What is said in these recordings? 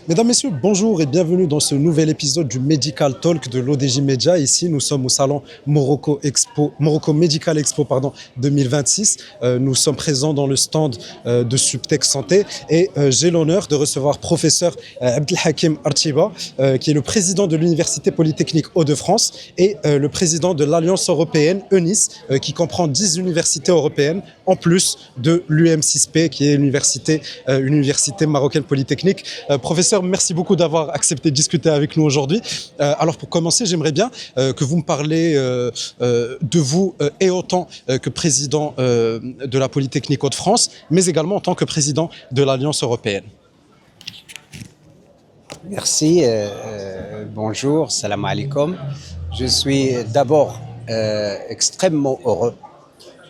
Mesdames, Messieurs, bonjour et bienvenue dans ce nouvel épisode du Medical Talk de l'ODJ Media. Ici, nous sommes au salon Morocco Medical Expo 2026. Nous sommes présents dans le stand de Subtech Santé et j'ai l'honneur de recevoir professeur Abdelhakim Artiba, qui est le président de l'Université Polytechnique Hauts-de-France et le président de l'Alliance européenne EUNIS, qui comprend 10 universités européennes en plus de l'UM6P, qui est l'université marocaine polytechnique. Professeur, merci beaucoup d'avoir accepté de discuter avec nous aujourd'hui. Alors pour commencer, j'aimerais bien que vous me parlez de vous et autant que président de la Polytechnique Hauts-de-France, mais également en tant que président de l'Alliance européenne. Merci, bonjour, salam alaikum. Je suis d'abord extrêmement heureux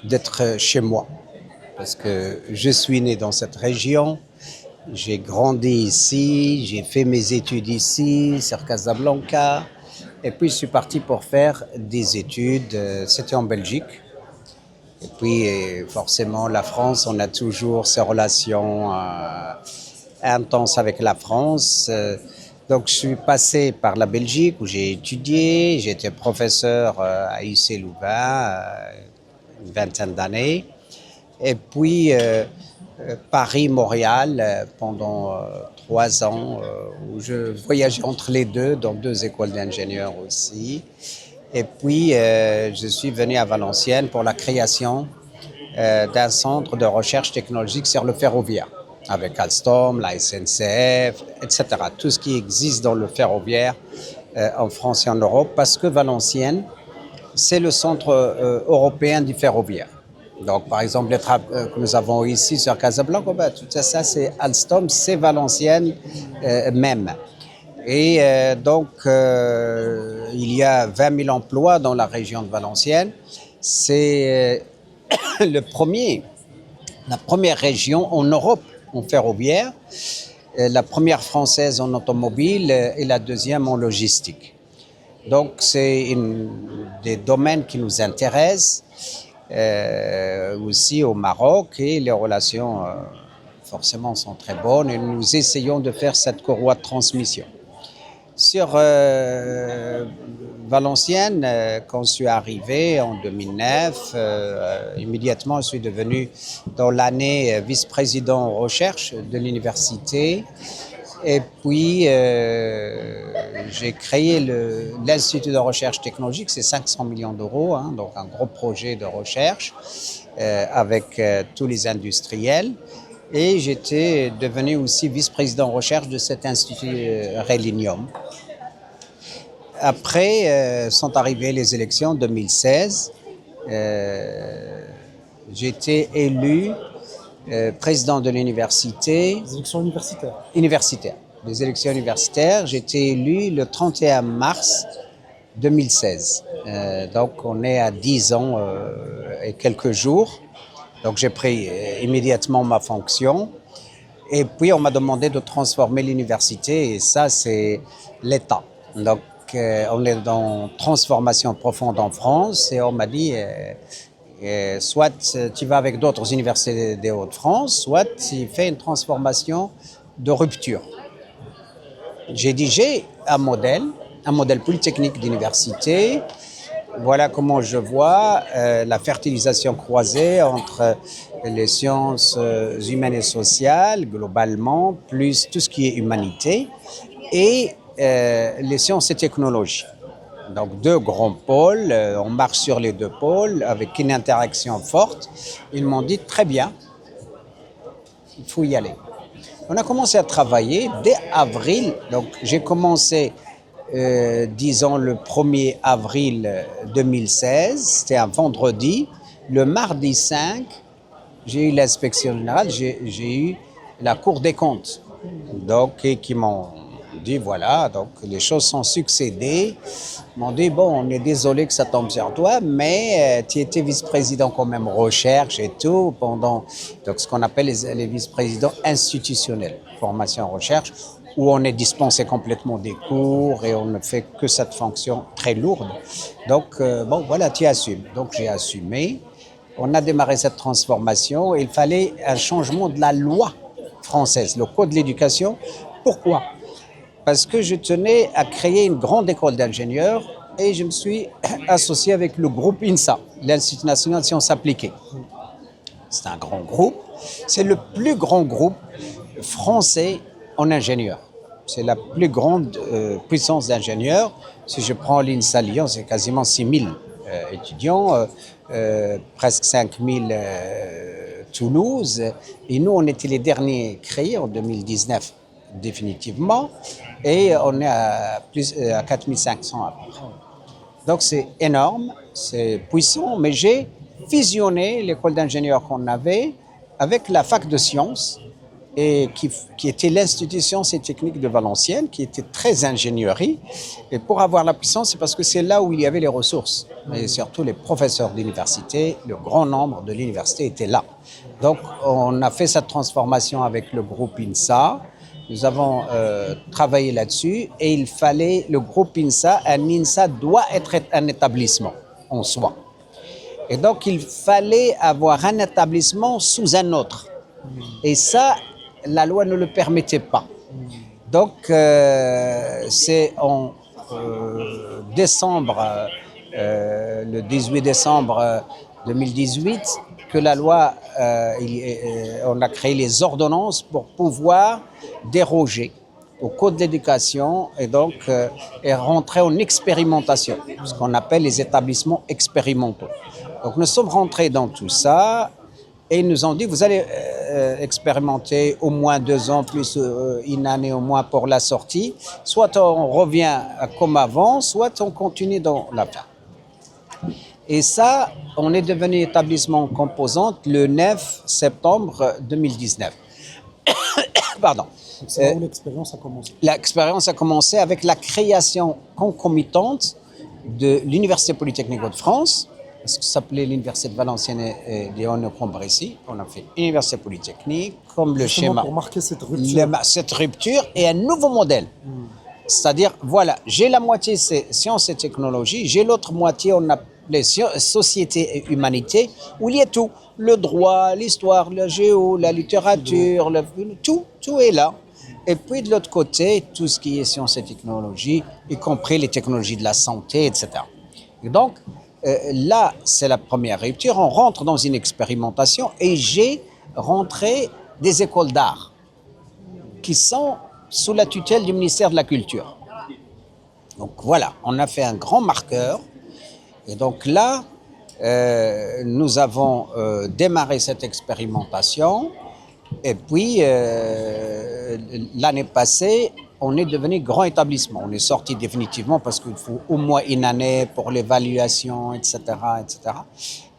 d'être chez moi parce que je suis né dans cette région. J'ai grandi ici, j'ai fait mes études ici, sur Casablanca, et puis je suis parti pour faire des études, c'était en Belgique. Et puis forcément la France, on a toujours ces relations intenses avec la France. Donc je suis passé par la Belgique où j'ai étudié, j'étais professeur à UC Louvain, une vingtaine d'années. Et puis Paris-Montréal pendant 3 ans, où je voyageais entre les deux, dans 2 écoles d'ingénieurs aussi. Et puis, je suis venu à Valenciennes pour la création d'un centre de recherche technologique sur le ferroviaire, avec Alstom, la SNCF, etc. Tout ce qui existe dans le ferroviaire en France et en Europe, parce que Valenciennes, c'est le centre européen du ferroviaire. Donc, par exemple, les trains que nous avons ici sur Casablanca, tout ça, c'est Alstom, c'est Valenciennes même. Et donc, il y a 20 000 emplois dans la région de Valenciennes. C'est la première région en Europe en ferroviaire, la première française en automobile et la deuxième en logistique. Donc, c'est des domaines qui nous intéressent. Aussi au Maroc, et les relations forcément sont très bonnes et nous essayons de faire cette courroie de transmission. Sur Valenciennes, quand je suis arrivé en 2009, immédiatement je suis devenu dans l'année vice-président en recherche de l'université. Et puis, j'ai créé l'Institut de recherche technologique, c'est 500 millions d'euros, donc un gros projet de recherche avec tous les industriels. Et j'étais devenu aussi vice-président recherche de cet institut Rélinium. Après, sont arrivées les élections en 2016. J'ai été élu président de l'université. Les élections universitaires. Universitaires. Les élections universitaires, j'ai été élu le 31 mars 2016. Donc on est à 10 ans et quelques jours. Donc j'ai pris immédiatement ma fonction. Et puis on m'a demandé de transformer l'université et ça c'est l'État. Donc on est dans transformation profonde en France et on m'a dit soit tu vas avec d'autres universités des Hauts-de-France, soit tu fais une transformation de rupture. J'ai dit, j'ai un modèle polytechnique d'université. Voilà comment je vois la fertilisation croisée entre les sciences humaines et sociales, globalement, plus tout ce qui est humanité, et les sciences et technologies. Donc 2 grands pôles, on marche sur les 2 pôles avec une interaction forte. Ils m'ont dit, très bien, il faut y aller. On a commencé à travailler dès avril, donc j'ai commencé, disons, le 1er avril 2016, c'était un vendredi. Le mardi 5, j'ai eu l'inspection générale, j'ai eu la Cour des comptes, donc, qui m'ont dit, voilà, donc les choses sont succédées. Ils m'ont dit, bon, on est désolé que ça tombe sur toi, mais tu étais vice-président quand même recherche et tout, pendant donc, ce qu'on appelle les vice-présidents institutionnels, formation recherche, où on est dispensé complètement des cours et on ne fait que cette fonction très lourde. Donc, bon, voilà, tu assumes. Donc, j'ai assumé. On a démarré cette transformation et il fallait un changement de la loi française, le Code de l'éducation. Pourquoi ? parce que je tenais à créer une grande école d'ingénieurs et je me suis associé avec le groupe INSA, l'Institut national de sciences appliquées. C'est un grand groupe, c'est le plus grand groupe français en ingénieurs. C'est la plus grande puissance d'ingénieurs. Si je prends l'INSA Lyon, c'est quasiment 6000 étudiants, presque 5000 Toulouse. Et nous, on était les derniers créés en 2019, définitivement. Et on est à 4500 à peu près. Donc c'est énorme, c'est puissant, mais j'ai fusionné l'école d'ingénieurs qu'on avait avec la fac de sciences, et qui était l'Institut sciences et techniques de Valenciennes, qui était très ingénierie. Et pour avoir la puissance, c'est parce que c'est là où il y avait les ressources. Et surtout les professeurs d'université, le grand nombre de l'université était là. Donc on a fait cette transformation avec le groupe INSA. Nous avons travaillé là-dessus et il fallait, le groupe INSA, un INSA doit être un établissement en soi. Et donc il fallait avoir un établissement sous un autre. Et ça, la loi ne le permettait pas. Donc, c'est en décembre, le 18 décembre 2018, que la loi, on a créé les ordonnances pour pouvoir déroger au code d'éducation et donc et rentrer en expérimentation, ce qu'on appelle les établissements expérimentaux. Donc, nous sommes rentrés dans tout ça. Et ils nous ont dit, vous allez expérimenter au moins 2 ans, plus une année au moins pour la sortie. Soit on revient comme avant, soit on continue dans la fin. Et ça, on est devenu établissement composante le 9 septembre 2019. Pardon. C'est là où l'expérience a commencé. L'expérience a commencé avec la création concomitante de l'Université Polytechnique de France, ce qui s'appelait l'Université de Valenciennes et Léon-Combressy. On a fait Université Polytechnique, comme le Justement schéma. pour marquer cette rupture. Cette rupture et un nouveau modèle. C'est-à-dire, voilà, j'ai la moitié, c'est sciences et technologies, j'ai l'autre moitié, on a les sociétés et humanités, où il y a tout. Le droit, l'histoire, la géo, la littérature, tout est là. Et puis de l'autre côté, tout ce qui est sciences et technologies, y compris les technologies de la santé, etc. Et donc, là, c'est la première rupture. On rentre dans une expérimentation et j'ai rentré des écoles d'art qui sont sous la tutelle du ministère de la Culture. Donc voilà, on a fait un grand marqueur. Et donc là, nous avons démarré cette expérimentation. Et puis, l'année passée, on est devenu grand établissement. On est sorti définitivement parce qu'il faut au moins une année pour l'évaluation, etc., etc.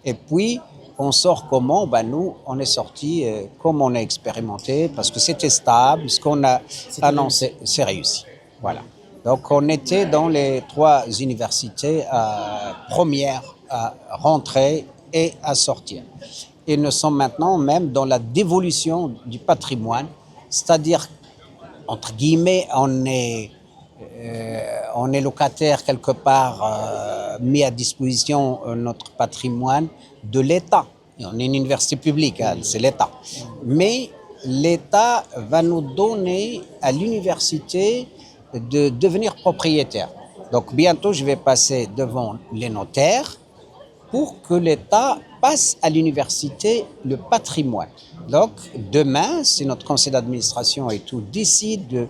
Et puis, on sort comment? Ben nous, on est sorti comme on a expérimenté parce que c'était stable. Ce qu'on a annoncé, c'est réussi. Voilà. Donc, on était dans les 3 universités premières à rentrer et à sortir. Et nous sommes maintenant même dans la dévolution du patrimoine, c'est-à-dire, entre guillemets, on est locataire quelque part, mis à disposition notre patrimoine de l'État. Et on est une université publique, hein, c'est l'État. Mais l'État va nous donner à l'université de devenir propriétaire. Donc bientôt, je vais passer devant les notaires pour que l'État passe à l'université le patrimoine. Donc, demain, si notre conseil d'administration et tout décide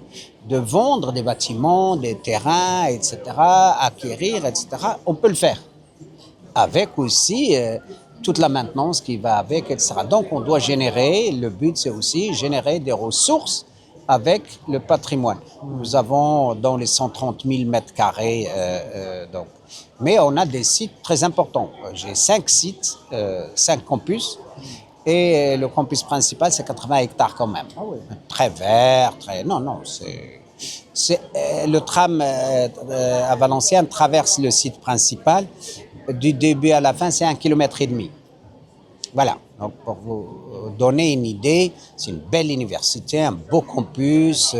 de vendre des bâtiments, des terrains, etc., acquérir, etc., on peut le faire. Avec aussi toute la maintenance qui va avec, etc. Donc, on doit générer, le but c'est aussi générer des ressources avec le patrimoine. Nous avons dans les 130 000 mètres carrés, donc. Mais on a des sites très importants. J'ai 5 sites, 5 campus, et le campus principal, c'est 80 hectares quand même. Ah oui. Très vert, très... Non, c'est le tram à Valenciennes traverse le site principal. Du début à la fin, c'est 1,5 km. Voilà. Donc, pour vous donner une idée, c'est une belle université, un beau campus.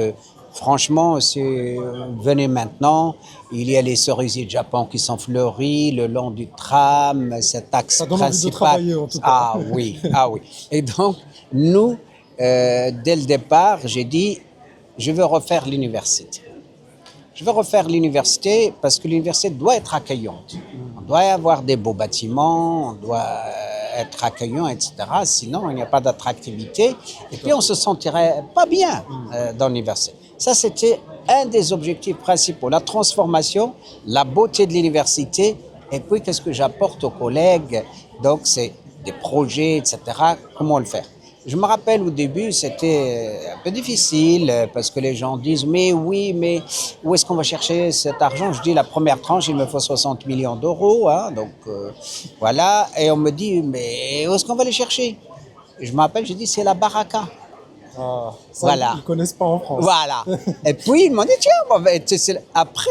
Franchement, si vous venez maintenant, il y a les cerisiers de Japon qui sont fleuris le long du tram, cet axe ça donne principal. Envie de travailler, en tout cas. Ah oui, ah oui. Et donc, nous, dès le départ, j'ai dit, je veux refaire l'université. je veux refaire l'université parce que l'université doit être accueillante. On doit avoir des beaux bâtiments, on doit être accueillant, etc. Sinon, il n'y a pas d'attractivité. Et puis, on se sentirait pas bien dans l'université. Ça, c'était un des objectifs principaux. La transformation, la beauté de l'université. Et puis, qu'est-ce que j'apporte aux collègues? Donc, c'est des projets, etc. Comment le faire? Je me rappelle au début, c'était un peu difficile parce que les gens disent « mais oui, mais où est-ce qu'on va chercher cet argent ?» Je dis « la première tranche, il me faut 60 millions d'euros. Hein, donc voilà. » Et on me dit « mais où est-ce qu'on va les chercher ?» Je me rappelle, j'ai dit « c'est la baraka. » Ah, ça, Voilà. ils ne connaissent pas en France. Voilà. Et puis, ils m'ont dit, tiens, bon, ben, après,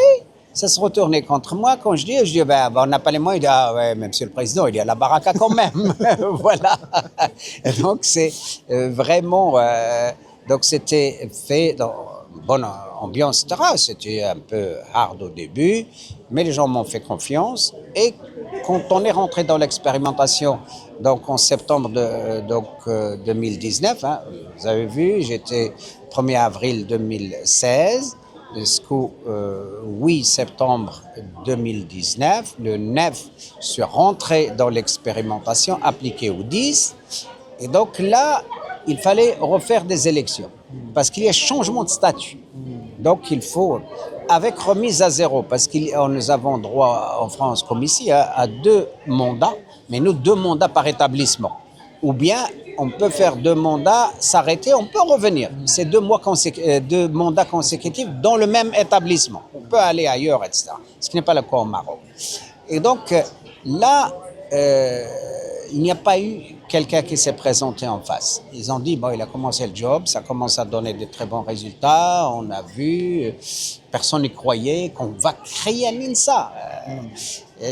ça se retournait contre moi quand je dis, ben, on n'a pas les moyens. Il dit, ah ouais, mais monsieur le président, il y a la baraka quand même. Voilà. Et donc, c'est vraiment, donc c'était fait dans bonne ambiance, etc. C'était un peu hard au début, mais les gens m'ont fait confiance. Et quand on est rentré dans l'expérimentation, donc en septembre 2019, hein, vous avez vu, j'étais 1er avril 2016, jusqu'au 8 septembre 2019. Le 9, je suis rentré dans l'expérimentation appliquée au 10. Et donc là, il fallait refaire des élections parce qu'il y a changement de statut. Donc il faut, avec remise à zéro, parce que nous avons droit en France comme ici à 2 mandats, mais nous 2 mandats par établissement. Ou bien on peut faire 2 mandats, s'arrêter, on peut revenir. C'est 2 mandats consécutifs dans le même établissement. On peut aller ailleurs, etc. Ce qui n'est pas le cas au Maroc. Et donc là, il n'y a pas eu quelqu'un qui s'est présenté en face. Ils ont dit, bon, il a commencé le job, ça commence à donner de très bons résultats, on a vu, personne n'y croyait qu'on va créer un INSA.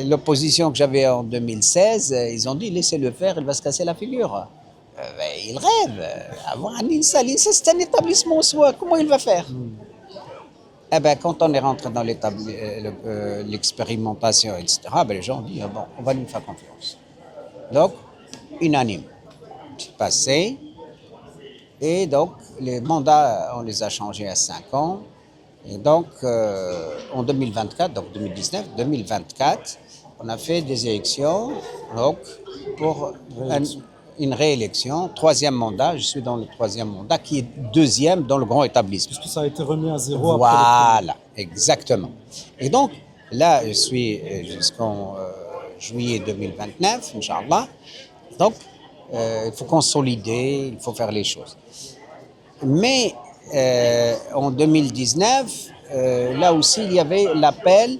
L'opposition que j'avais en 2016, ils ont dit, laissez-le faire, il va se casser la figure. Il rêve, avoir un INSA. L'INSA, c'est un établissement en soi, comment il va faire? Eh ben, quand on est rentré dans l'expérimentation, etc., ben, les gens ont dit, ah bon, on va lui faire confiance. Donc, unanime. C'est passé. Et donc, les mandats, on les a changés à 5 ans. Et donc, en 2024, donc 2019-2024, on a fait des élections donc, pour une réélection, 3e mandat. Je suis dans le 3e mandat, qui est 2e dans le grand établissement. Puisque ça a été remis à zéro voilà, après le exactement. Et donc, là, je suis jusqu'en juillet 2029, Inch'Allah. Donc, il faut consolider, il faut faire les choses. Mais en 2019, là aussi, il y avait l'appel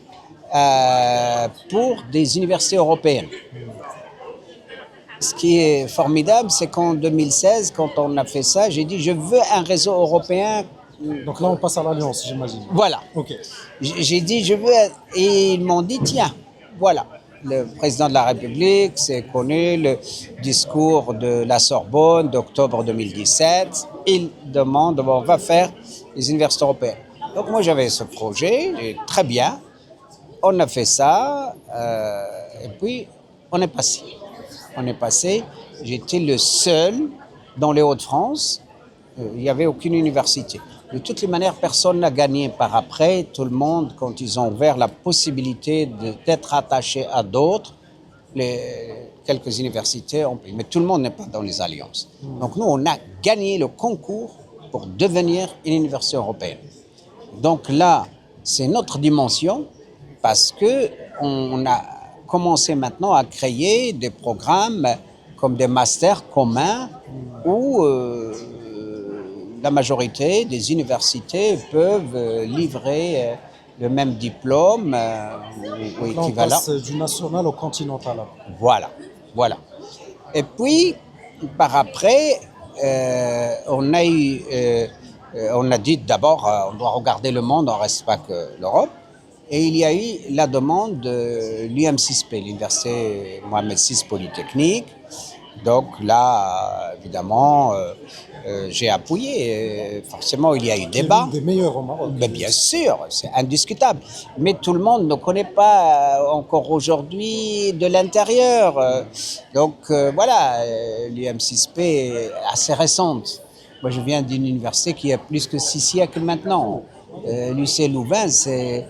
pour des universités européennes. Ce qui est formidable, c'est qu'en 2016, quand on a fait ça, j'ai dit, je veux un réseau européen. Donc là, on passe à l'Alliance, j'imagine. Voilà. Ok. J'ai dit, je veux... Et ils m'ont dit, tiens, voilà. Le président de la République, c'est connu, le discours de la Sorbonne d'octobre 2017. Il demande, on va faire les universités européennes. Donc moi, j'avais ce projet, très bien. On a fait ça, et puis on est passé. On est passé. J'étais le seul dans les Hauts-de-France. Il n'y avait aucune université. De toutes les manières, personne n'a gagné par après. Tout le monde, quand ils ont ouvert la possibilité d'être attaché à d'autres, quelques universités ont pris. Mais tout le monde n'est pas dans les alliances. Donc nous, on a gagné le concours pour devenir une université européenne. Donc là, c'est notre dimension parce qu'on a commencé maintenant à créer des programmes comme des masters communs où la majorité des universités peuvent livrer le même diplôme ou équivalent. Là, on passe du national au continental. Voilà, voilà. Et puis, par après, on a dit d'abord, on doit regarder le monde, on ne reste pas que l'Europe. Et il y a eu la demande de l'UM6P, l'Université Mohamed VI Polytechnique. Donc là, évidemment, j'ai appuyé. Forcément, il y a eu débat. C'est l'une des meilleures au Maroc. Mais bien sûr, c'est indiscutable. Mais tout le monde ne connaît pas encore aujourd'hui de l'intérieur. Donc voilà, l'UM6P est assez récente. Moi, je viens d'une université qui a plus que 6 siècles maintenant. Lycée Louvain, c'est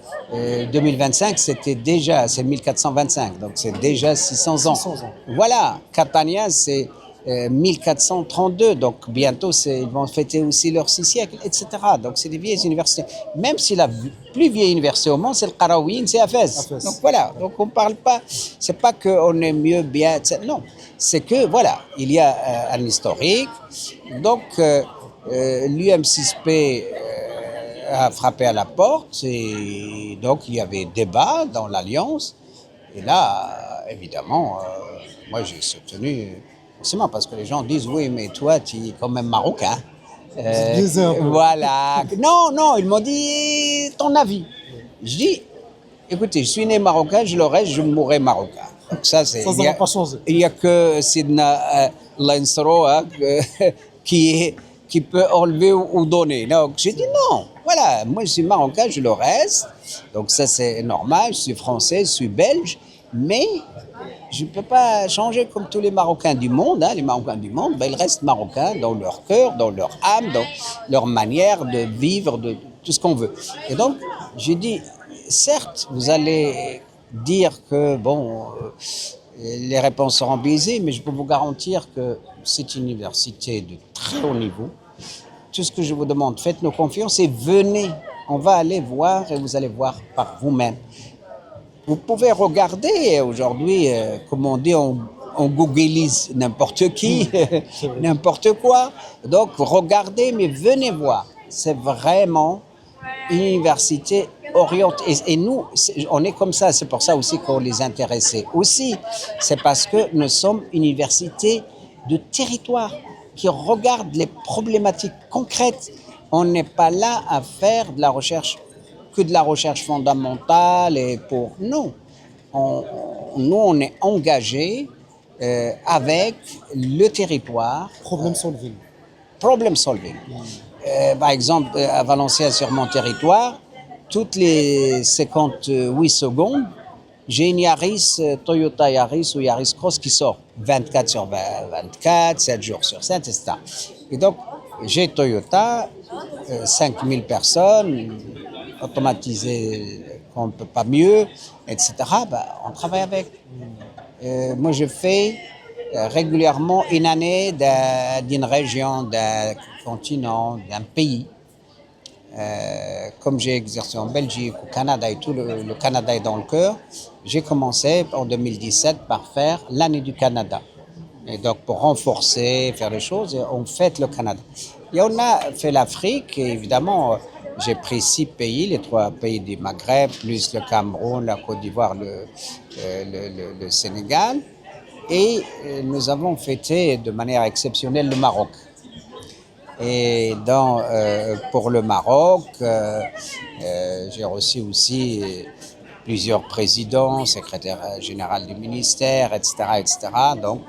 2025, c'est 1425, donc c'est déjà 600 ans. 600 ans. Voilà, Catania, c'est 1432, donc bientôt ils vont fêter aussi leur 6 siècles, etc. Donc c'est des vieilles universités. Même si la plus vieille université au monde, c'est le Qarawiyyin, c'est Fès. Fès. Donc voilà, donc on parle pas, c'est pas qu'on est mieux, bien, etc. Non, c'est que voilà, il y a un historique. Donc l'UM6P a frappé à la porte et donc il y avait débat dans l'Alliance. Et là, évidemment, moi j'ai soutenu, forcément, parce que les gens disent oui, mais toi, tu es quand même marocain. Biaisé un peu. Voilà. Non, ils m'ont dit ton avis. Je dis, écoutez, je suis né marocain, je le reste, je mourrai marocain. Donc ça, Ça ne va pas changer. il n'y a que Sidna Lansro qui peut enlever ou donner. Donc j'ai dit non, voilà, moi je suis marocain, je le reste. Donc ça c'est normal, je suis français, je suis belge, mais je ne peux pas changer comme tous les Marocains du monde. Les Marocains du monde, ils restent Marocains dans leur cœur, dans leur âme, dans leur manière de vivre, de tout ce qu'on veut. Et donc j'ai dit, certes, vous allez dire que bon, les réponses seront biaisées, mais je peux vous garantir que c'est une université de très haut niveau. Tout ce que je vous demande, faites-nous confiance et venez. On va aller voir et vous allez voir par vous-même. Vous pouvez regarder aujourd'hui, comme on dit, on googlise n'importe qui, n'importe quoi. Donc regardez, mais venez voir. C'est vraiment une université orientée. Et nous, on est comme ça. C'est pour ça aussi qu'on les intéressait. Aussi, c'est parce que nous sommes une université de territoire qui regarde les problématiques concrètes. On n'est pas là à faire de la recherche, que de la recherche fondamentale et pour nous. Nous, on est engagé avec le territoire. Problem solving. Problem solving. Par exemple, à Valenciennes, sur mon territoire, toutes les 58 secondes, j'ai une Yaris, Toyota Yaris ou Yaris Cross qui sort 24 sur 24, 7 jours sur 7, etc. Et donc, j'ai Toyota, 5000 personnes, automatisé qu'on ne peut pas mieux, etc. On travaille avec. Moi, je fais régulièrement une année d'une région, d'un continent, d'un pays. Comme j'ai exercé en Belgique, au Canada et tout, le Canada est dans le cœur, j'ai commencé en 2017 par faire l'année du Canada. Et donc pour renforcer, faire les choses, on fête le Canada. Et on a fait l'Afrique, et évidemment, j'ai pris 6 pays, les 3 pays du Maghreb, plus le Cameroun, la Côte d'Ivoire, le Sénégal. Et nous avons fêté de manière exceptionnelle le Maroc. Et pour le Maroc, j'ai reçu aussi plusieurs présidents, secrétaire général du ministère, etc., etc. Donc,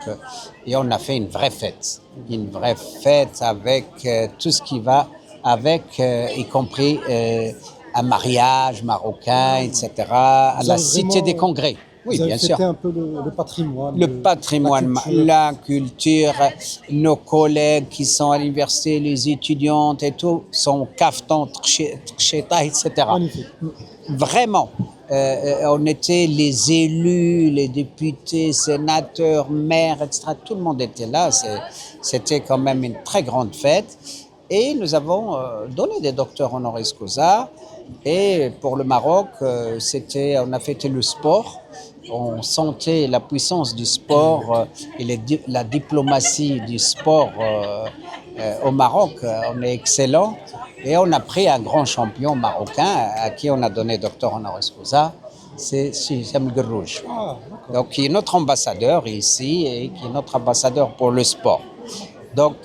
et on a fait une vraie fête avec tout ce qui va avec, y compris un mariage marocain, etc., à la Cité des Congrès. Oui, bien sûr. Vous avez fêté un peu le patrimoine. Le patrimoine, la culture, nos collègues qui sont à l'université, les étudiantes et tout, sont cafetons, tcheta, etc. Magnifique. Vraiment, on était les élus, les députés, sénateurs, maires, etc. Tout le monde était là. C'était quand même une très grande fête. Et nous avons donné des docteurs honoris causa. Et pour le Maroc, on a fêté le sport. On sentait la puissance du sport et la diplomatie du sport au Maroc. On est excellent. Et on a pris un grand champion marocain à qui on a donné docteur honoris causa. C'est Sissam Guerrouj. Donc, qui est notre ambassadeur ici et qui est notre ambassadeur pour le sport. Donc,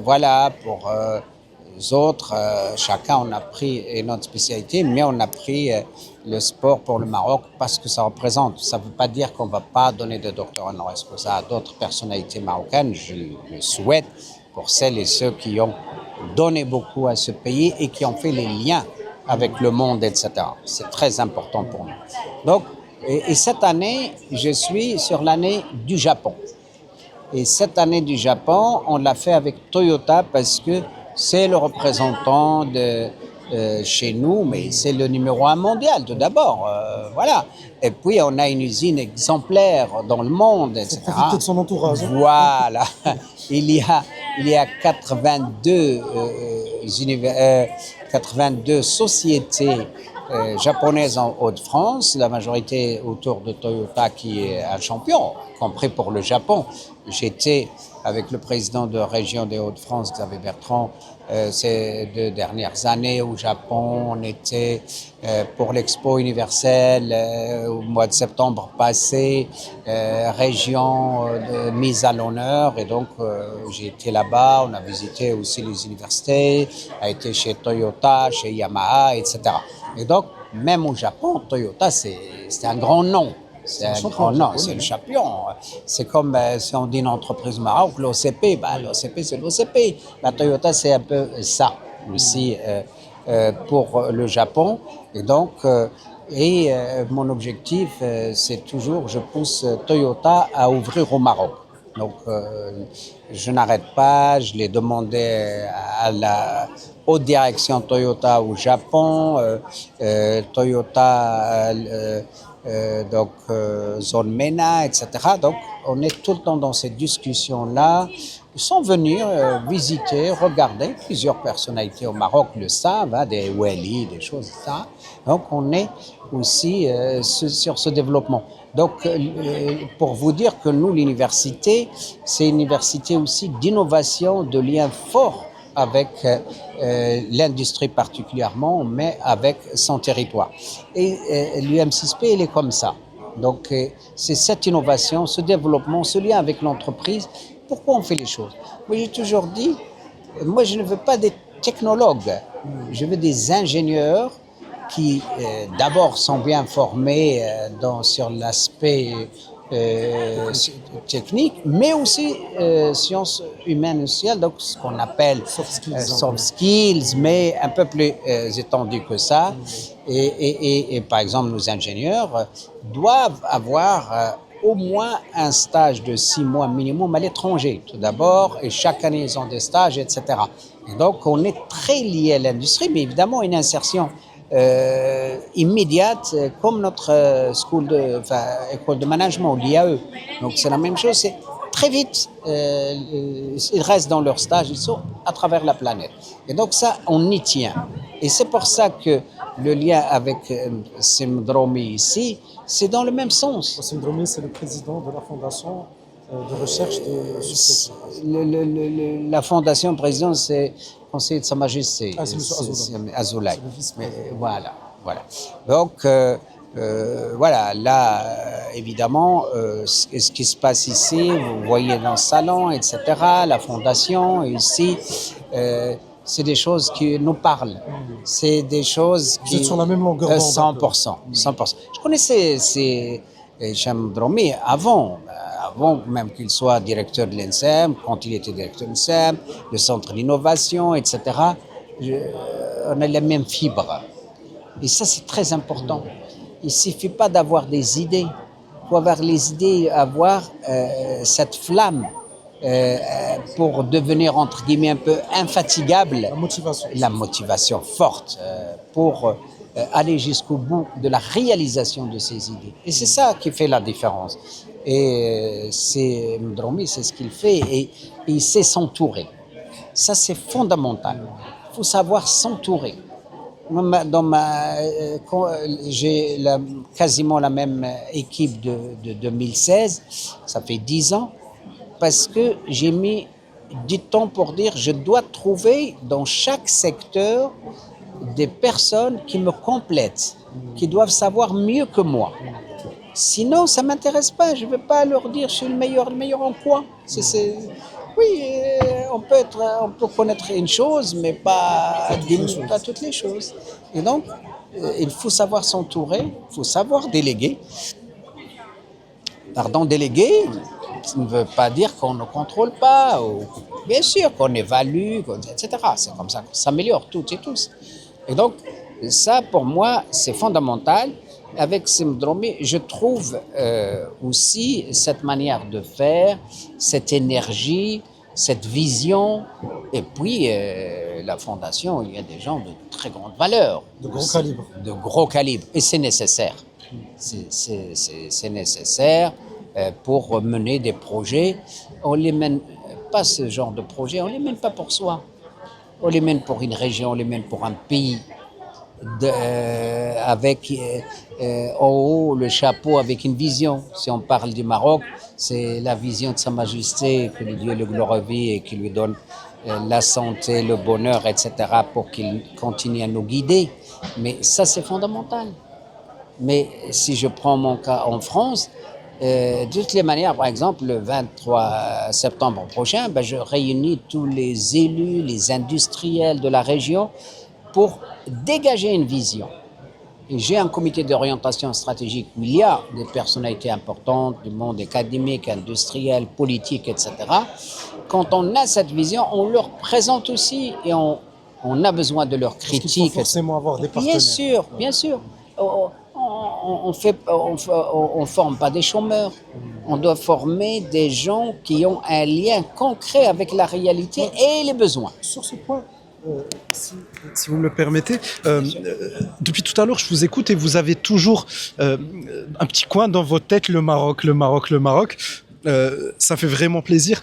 voilà, pour les autres, chacun on a pris notre spécialité, mais on a pris le sport pour le Maroc parce que ça représente. Ça ne veut pas dire qu'on ne va pas donner de docteur honoris causa à d'autres personnalités marocaines. Je le souhaite pour celles et ceux qui ont donné beaucoup à ce pays et qui ont fait les liens avec le monde, etc. C'est très important pour nous. Donc, et cette année, je suis sur l'année du Japon. Et cette année du Japon, on l'a fait avec Toyota parce que c'est le représentant de chez nous, mais c'est le numéro 1 mondial tout d'abord. Voilà. Et puis on a une usine exemplaire dans le monde, etc. Faut profiter de son entourage. Hein. Voilà. Il y a 82 sociétés japonaises en Hauts-de-France, la majorité autour de Toyota qui est un champion, y compris pour le Japon. J'étais avec le président de région des Hauts-de-France, Xavier Bertrand, ces 2 dernières années au Japon. On était pour l'Expo universelle au mois de septembre passé, région mise à l'honneur. Et donc, j'ai été là-bas, on a visité aussi les universités, a été chez Toyota, chez Yamaha, etc. Et donc, même au Japon, Toyota, c'est un grand nom. C'est un grand nom, c'est le champion. C'est comme si on dit une entreprise au Maroc, l'OCP, l'OCP c'est l'OCP. La Toyota c'est un peu ça aussi pour le Japon. Et donc, mon objectif c'est toujours, je pousse Toyota à ouvrir au Maroc. Donc je n'arrête pas, je l'ai demandé à la haute direction Toyota au Japon, Toyota zone MENA, etc. Donc, on est tout le temps dans cette discussion-là. Ils sont venus visiter, regarder. Plusieurs personnalités au Maroc le savent, hein, des Wali, des choses comme ça. Donc, on est aussi sur ce développement. Donc, pour vous dire que nous, l'université, c'est une université aussi d'innovation, de liens forts avec l'industrie particulièrement, mais avec son territoire. Et l'UM6P, il est comme ça. Donc, c'est cette innovation, ce développement, ce lien avec l'entreprise. Pourquoi on fait les choses? Moi, j'ai toujours dit, moi, je ne veux pas des technologues, je veux des ingénieurs qui, d'abord, sont bien formés sur l'aspect technique, mais aussi sciences humaines et sociales, donc ce qu'on appelle soft skills, mais un peu plus étendu que ça. Et par exemple, nos ingénieurs doivent avoir au moins un stage de 6 mois minimum à l'étranger, tout d'abord, et chaque année, ils ont des stages, etc. Et donc, on est très lié à l'industrie, mais évidemment, une insertion immédiate, comme notre école de management, l'IAE. Donc, c'est la même chose, c'est très vite, ils restent dans leur stage, ils sont à travers la planète. Et donc, ça, on y tient. Et c'est pour ça que le lien avec Simdromi ici, c'est dans le même sens. Simdromi, c'est le président de la fondation de recherche de succession. La fondation président, c'est conseiller de Sa Majesté, Azoulay. Voilà. Donc, voilà, là, évidemment, ce qui se passe ici, vous voyez dans le salon, etc., la fondation, ici, c'est des choses qui nous parlent. C'est des choses qui... Vous êtes sur la même longueur d'onde. 100%. Je connaissais Simdromi avant même qu'il soit directeur de l'INSEM, quand il était directeur de l'INSEM, le centre d'innovation, etc. On a les mêmes fibres. Et ça, c'est très important. Il ne suffit pas d'avoir des idées. Il faut avoir les idées, avoir cette flamme pour devenir, entre guillemets, un peu infatigable. La motivation forte pour aller jusqu'au bout de la réalisation de ces idées. Et c'est ça qui fait la différence. Et Mdromi, c'est ce qu'il fait, et il sait s'entourer. Ça, c'est fondamental. Il faut savoir s'entourer. J'ai quasiment la même équipe de 2016, ça fait 10 ans, parce que j'ai mis du temps pour dire je dois trouver dans chaque secteur des personnes qui me complètent, qui doivent savoir mieux que moi. Sinon, ça ne m'intéresse pas. Je ne vais pas leur dire je suis le meilleur en quoi. Oui, on peut connaître une chose, mais pas toutes les choses. Et donc, il faut savoir s'entourer, il faut savoir déléguer. Déléguer, ça ne veut pas dire qu'on ne contrôle pas, ou, bien sûr qu'on évalue, etc. C'est comme ça qu'on s'améliore toutes et tous. Et donc, ça, pour moi, c'est fondamental. Avec Simdromi, je trouve aussi cette manière de faire, cette énergie, cette vision, et puis la fondation, il y a des gens de très grande valeur. De gros calibre. De gros calibre. Et c'est nécessaire. C'est nécessaire pour mener des projets. On les mène pas ce genre de projet, on les mène pas pour soi. On les mène pour une région, on les mène pour un pays. Avec en haut le chapeau avec une vision. Si on parle du Maroc, c'est la vision de Sa Majesté, que le Dieu le glorifie et qui lui donne la santé, le bonheur, etc. pour qu'il continue à nous guider. Mais ça, c'est fondamental. Mais si je prends mon cas en France, de toutes les manières, par exemple, le 23 septembre prochain, je réunis tous les élus, les industriels de la région pour dégager une vision. Et j'ai un comité d'orientation stratégique où il y a des personnalités importantes du monde académique, industriel, politique, etc. Quand on a cette vision, on leur présente aussi et on a besoin de leur critique. Il faut forcément avoir des partenaires. Bien sûr, bien sûr. On forme pas des chômeurs. On doit former des gens qui ont un lien concret avec la réalité et les besoins. Sur ce point, si vous me le permettez, depuis tout à l'heure, je vous écoute et vous avez toujours un petit coin dans votre tête, le Maroc, le Maroc, le Maroc. Ça fait vraiment plaisir.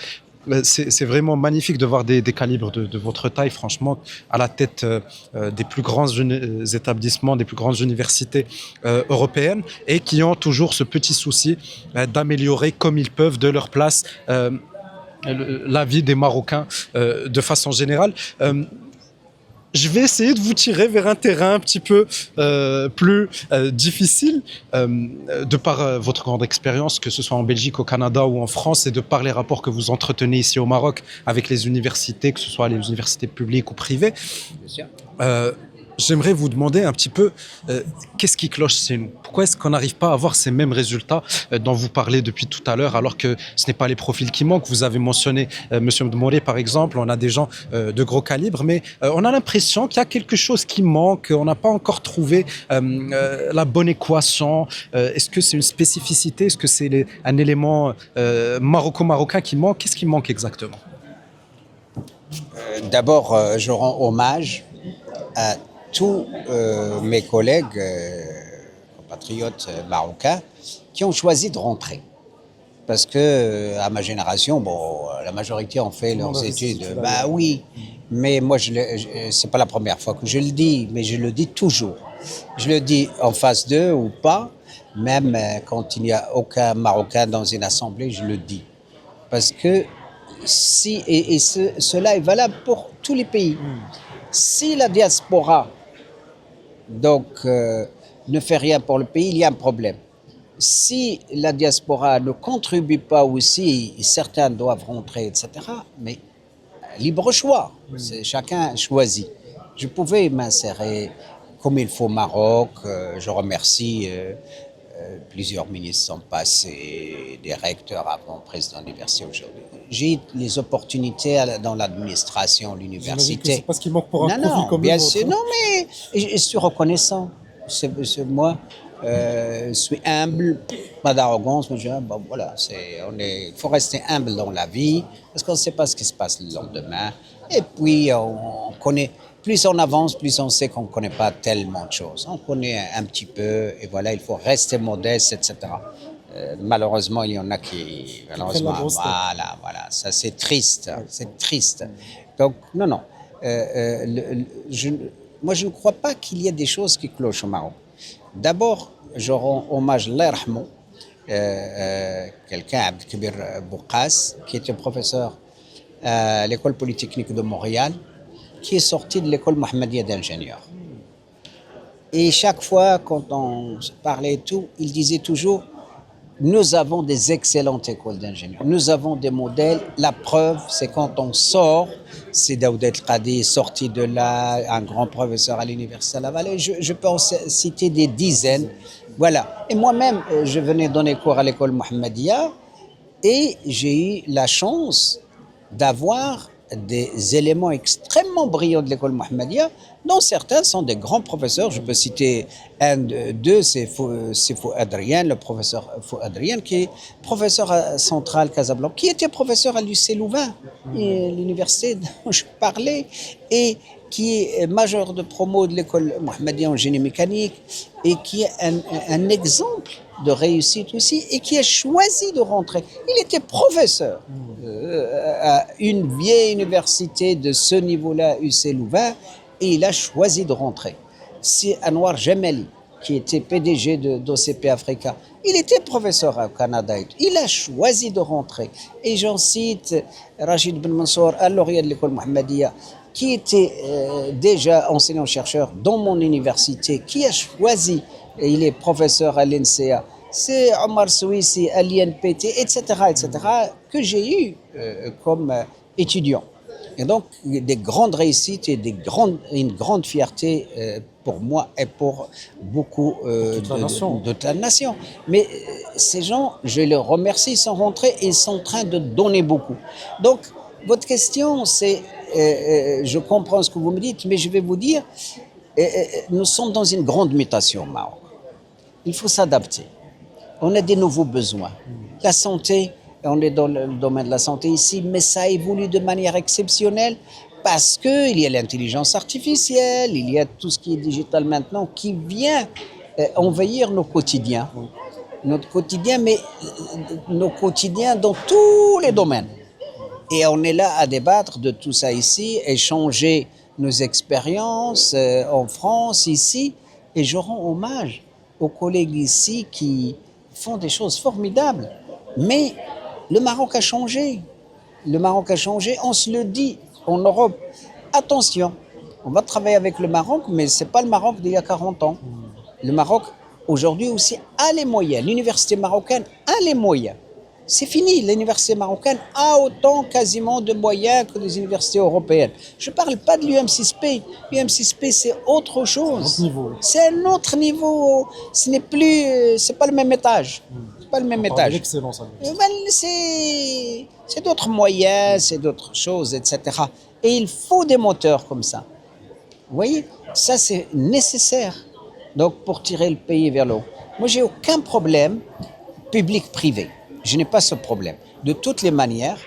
C'est vraiment magnifique de voir des calibres de votre taille, franchement, à la tête des plus grands établissements, des plus grandes universités européennes et qui ont toujours ce petit souci d'améliorer comme ils peuvent de leur place la vie des Marocains de façon générale. Je vais essayer de vous tirer vers un terrain un petit peu plus difficile, de par votre grande expérience, que ce soit en Belgique, au Canada ou en France, et de par les rapports que vous entretenez ici au Maroc avec les universités, que ce soit les universités publiques ou privées. J'aimerais vous demander un petit peu qu'est-ce qui cloche chez nous? Pourquoi est-ce qu'on n'arrive pas à avoir ces mêmes résultats dont vous parlez depuis tout à l'heure, alors que ce n'est pas les profils qui manquent? Vous avez mentionné Monsieur Mdmouré, par exemple, on a des gens de gros calibre, mais on a l'impression qu'il y a quelque chose qui manque, on n'a pas encore trouvé la bonne équation. Est-ce que c'est une spécificité? Est-ce que c'est un élément maroco-marocain qui manque? Qu'est-ce qui manque exactement? D'abord, je rends hommage à tous mes collègues compatriotes marocains qui ont choisi de rentrer. Parce que à ma génération, la majorité ont fait leurs études. Oui, mais moi, c'est pas la première fois que je le dis, mais je le dis toujours. Je le dis en face d'eux ou pas, même quand il n'y a aucun Marocain dans une assemblée, je le dis. Parce que cela est valable pour tous les pays. Si la diaspora ne fait rien pour le pays, il y a un problème. Si la diaspora ne contribue pas aussi, certains doivent rentrer, etc. Mais libre choix, chacun choisit. Je pouvais m'insérer comme il faut au Maroc. Je remercie plusieurs ministres sont passés, des recteurs avant, président de l'université aujourd'hui. J'ai eu les opportunités dans l'administration, l'université. C'est parce qu'il manque pour un profil comme bien le vôtre. sûr, non, mais je suis reconnaissant. Moi, je suis humble, pas d'arrogance, mais il faut rester humble dans la vie, parce qu'on ne sait pas ce qui se passe le lendemain. Et puis, on connaît. Plus on avance, plus on sait qu'on ne connaît pas tellement de choses. On connaît un petit peu, et voilà, il faut rester modeste, etc. Malheureusement, il y en a qui... Malheureusement, voilà, ça c'est triste, c'est triste. Donc, non. Moi, je ne crois pas qu'il y ait des choses qui clochent au Maroc. D'abord, je rends hommage à Allah yarhamou, quelqu'un, Abdelkabir Boukas, qui était professeur à l'école polytechnique de Montréal, qui est sorti de l'école Mohammedia d'ingénieur. Et chaque fois, quand on parlait et tout, il disait toujours, nous avons des excellentes écoles d'ingénieurs. Nous avons des modèles. La preuve, c'est quand on sort, c'est Daoud El Qadi sorti de là, un grand professeur à l'université de la Vallée. Je peux en citer des dizaines. Voilà. Et moi-même, je venais donner cours à l'école Mohammedia et j'ai eu la chance d'avoir des éléments extrêmement brillants de l'école Mohammedia, dont certains sont des grands professeurs. Je peux citer d'eux, c'est Fouad Adrien, le professeur Fouad Adrien, qui est professeur à Centrale Casablanca, qui était professeur à l'UC Louvain, l'université dont je parlais, et qui est major de promo de l'école Mohammedia en génie mécanique, et qui est un exemple de réussite aussi, et qui a choisi de rentrer. Il était professeur à une vieille université de ce niveau-là, UC Louvain, et il a choisi de rentrer. C'est Anwar Jamali, qui était PDG d'OCP Africa. Il était professeur au Canada. Il a choisi de rentrer. Et j'en cite Rachid Ben Mansour, à lauréat de l'école Mohammedia, qui était déjà enseignant-chercheur dans mon université, qui a choisi, et il est professeur à l'NCA. C'est Omar Souissi à l'INPT, etc., que j'ai eu comme étudiant. Et donc, des grandes réussites et une grande fierté pour moi et pour beaucoup de la nation. Mais ces gens, je les remercie, ils sont rentrés et ils sont en train de donner beaucoup. Donc, votre question, c'est, je comprends ce que vous me dites, mais je vais vous dire, nous sommes dans une grande mutation au Maroc. Il faut s'adapter. On a des nouveaux besoins. La santé, on est dans le domaine de la santé ici, mais ça évolue de manière exceptionnelle parce qu'il y a l'intelligence artificielle, il y a tout ce qui est digital maintenant qui vient envahir nos quotidiens. Notre quotidien, mais nos quotidiens dans tous les domaines. Et on est là à débattre de tout ça ici, échanger nos expériences en France, ici, et je rends hommage aux collègues ici qui font des choses formidables. Mais le Maroc a changé. Le Maroc a changé, on se le dit en Europe. Attention, on va travailler avec le Maroc, mais ce n'est pas le Maroc d'il y a 40 ans. Le Maroc, aujourd'hui aussi, a les moyens. L'université marocaine a les moyens. C'est fini, l'université marocaine a autant quasiment de moyens que les universités européennes. Je ne parle pas de l'UM6P. L'UM6P, c'est autre chose. C'est un autre niveau. Ce n'est plus, c'est pas le même étage. C'est pas le même étage. L'excellence. C'est d'autres moyens, c'est d'autres choses, etc. Et il faut des moteurs comme ça. Vous voyez, ça c'est nécessaire. Donc pour tirer le pays vers le haut. Moi, j'ai aucun problème public-privé. Je n'ai pas ce problème. De toutes les manières,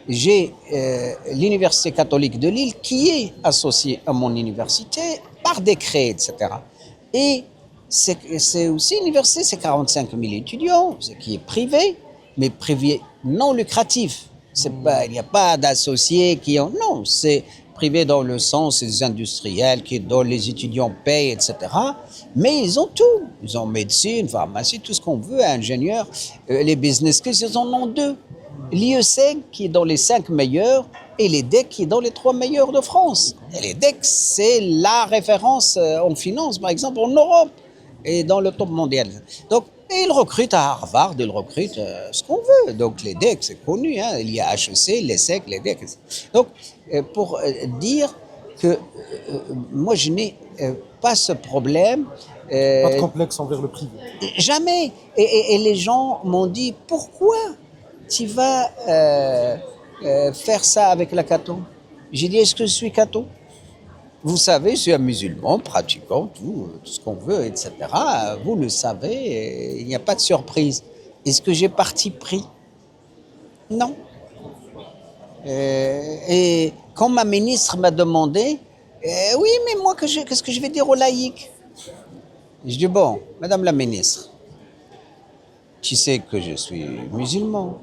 j'ai l'Université catholique de Lille qui est associée à mon université par décret, etc. Et c'est aussi une université, c'est 45 000 étudiants, qui est privé, mais privé non lucratif. Il n'y a pas d'associés qui ont... Non, c'est privé dans le sens des industriels dont les étudiants payent, etc. Mais ils ont tout. Ils ont médecine, pharmacie, tout ce qu'on veut, ingénieurs. Les business schools, ils en ont 2. L'IESEG qui est dans les 5 meilleurs et l'EDEC qui est dans les 3 meilleurs de France. Et l'EDEC, c'est la référence en finance, par exemple, en Europe et dans le top mondial. Donc, et ils recrutent à Harvard, ils recrutent ce qu'on veut. Donc l'EDEC, c'est connu, hein. Il y a HEC, l'ESSEC, l'EDEC. Donc, pour dire que moi, je n'ai pas ce problème. Pas de complexe envers le privé. Jamais. Et les gens m'ont dit, pourquoi tu vas faire ça avec la catho? J'ai dit, est-ce que je suis catho? Vous savez, je suis un musulman, pratiquant, tout ce qu'on veut, etc. Vous le savez, il n'y a pas de surprise. Est-ce que j'ai parti pris? Non. Et quand ma ministre m'a demandé, oui, mais moi, qu'est-ce que je vais dire aux laïcs? Je dis, bon, Madame la ministre, tu sais que je suis musulman,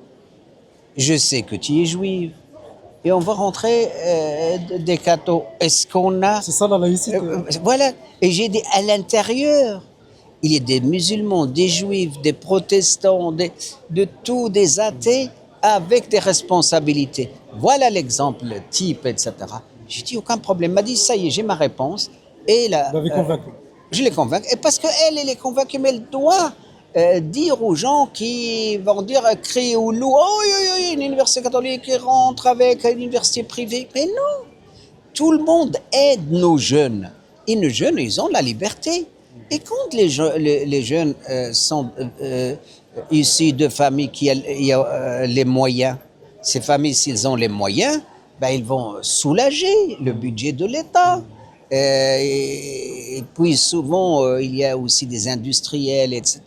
je sais que tu es juive, et on va rentrer des cathos. Est-ce qu'on a... C'est ça la laïcité. Voilà. Et j'ai dit, à l'intérieur, il y a des musulmans, des juifs, des protestants, de tous, des athées, avec des responsabilités. Voilà l'exemple type, etc. J'ai dit, aucun problème. Elle m'a dit, ça y est, j'ai ma réponse. Et là, Vous l'avez convaincu. Je l'ai convaincue. Et parce qu'elle est convaincue, mais elle doit dire aux gens qui vont dire, crier au loup, oh, une université catholique qui rentre avec une université privée. Mais non, tout le monde aide nos jeunes. Et nos jeunes, ils ont la liberté. Et quand les jeunes sont issus de familles qui ont les moyens, ces familles, s'ils ont les moyens, ben, ils vont soulager le budget de l'État. Et puis souvent, il y a aussi des industriels, etc.,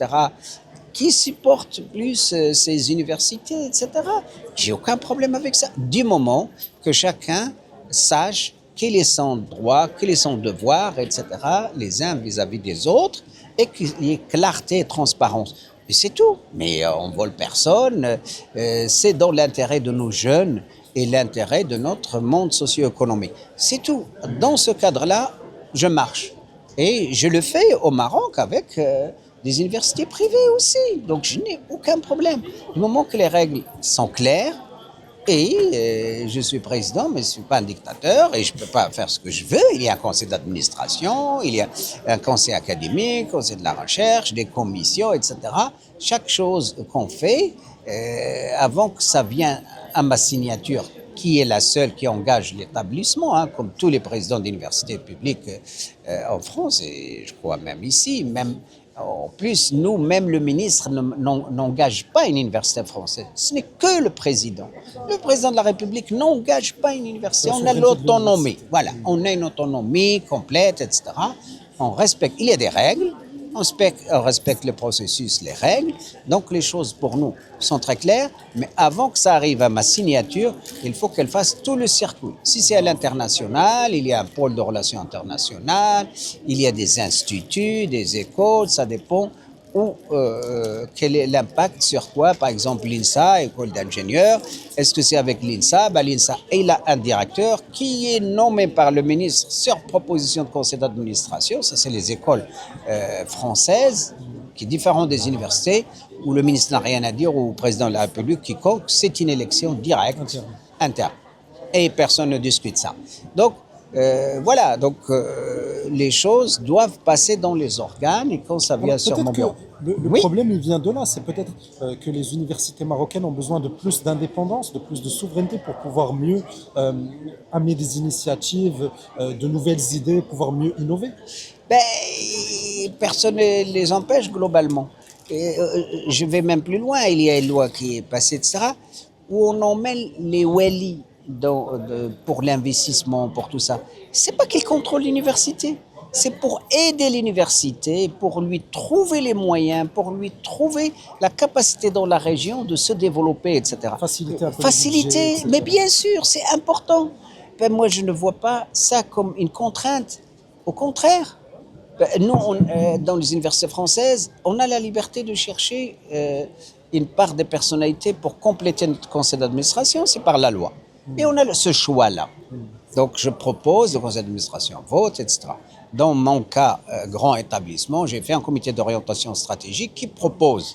qui supportent plus ces universités, etc. J'ai aucun problème avec ça, du moment que chacun sache quel est son droit, quel est son devoir, etc., les uns vis-à-vis des autres, et qu'il y ait clarté et transparence. Et c'est tout. Mais on ne vole personne. C'est dans l'intérêt de nos jeunes et l'intérêt de notre monde socio-économique. C'est tout. Dans ce cadre-là, je marche. Et je le fais au Maroc avec des universités privées aussi. Donc je n'ai aucun problème. Du moment que les règles sont claires, et je suis président, mais je ne suis pas un dictateur et je ne peux pas faire ce que je veux. Il y a un conseil d'administration, il y a un conseil académique, un conseil de la recherche, des commissions, etc. Chaque chose qu'on fait, avant que ça vienne à ma signature, qui est la seule qui engage l'établissement, hein, comme tous les présidents d'universités publiques en France, et je crois même ici, même en plus, nous, même le ministre n'engage pas une université française. Ce n'est que le président. Le président de la République n'engage pas une université. On a l'autonomie. Voilà, on a une autonomie complète, etc. On respecte. Il y a des règles. On respecte le processus, les règles. Donc, les choses pour nous sont très claires. Mais avant que ça arrive à ma signature, il faut qu'elle fasse tout le circuit. Si c'est à l'international, il y a un pôle de relations internationales, il y a des instituts, des écoles, ça dépend où, quel est l'impact sur quoi. Par exemple, l'INSA, école d'ingénieurs. Est-ce que c'est avec l'INSA? L'INSA, il a un directeur qui est nommé par le ministre sur proposition de conseil d'administration. Ça, c'est les écoles françaises, qui est différent des universités, où le ministre n'a rien à dire, ou le président de la République, quiconque, c'est une élection directe, interne. Et personne ne discute ça. Donc, voilà, donc les choses doivent passer dans les organes et quand ça vient sur mon bureau. Le problème, il vient de là. C'est peut-être que les universités marocaines ont besoin de plus d'indépendance, de plus de souveraineté pour pouvoir mieux amener des initiatives, de nouvelles idées, pouvoir mieux innover. Personne ne les empêche globalement. Et, je vais même plus loin. Il y a une loi qui est passée, etc., où on emmène les Wali pour l'investissement, pour tout ça. C'est pas qu'ils contrôlent l'université, c'est pour aider l'université, pour lui trouver les moyens, pour lui trouver la capacité dans la région de se développer, etc. Faciliter un peu Faciliter, le budget, mais bien sûr, c'est important. Moi, je ne vois pas ça comme une contrainte. Au contraire, nous, dans les universités françaises, on a la liberté de chercher une part des personnalités pour compléter notre conseil d'administration, c'est par la loi. Et on a ce choix-là. Donc, je propose, le conseil d'administration vote, etc. Dans mon cas, grand établissement, j'ai fait un comité d'orientation stratégique qui propose.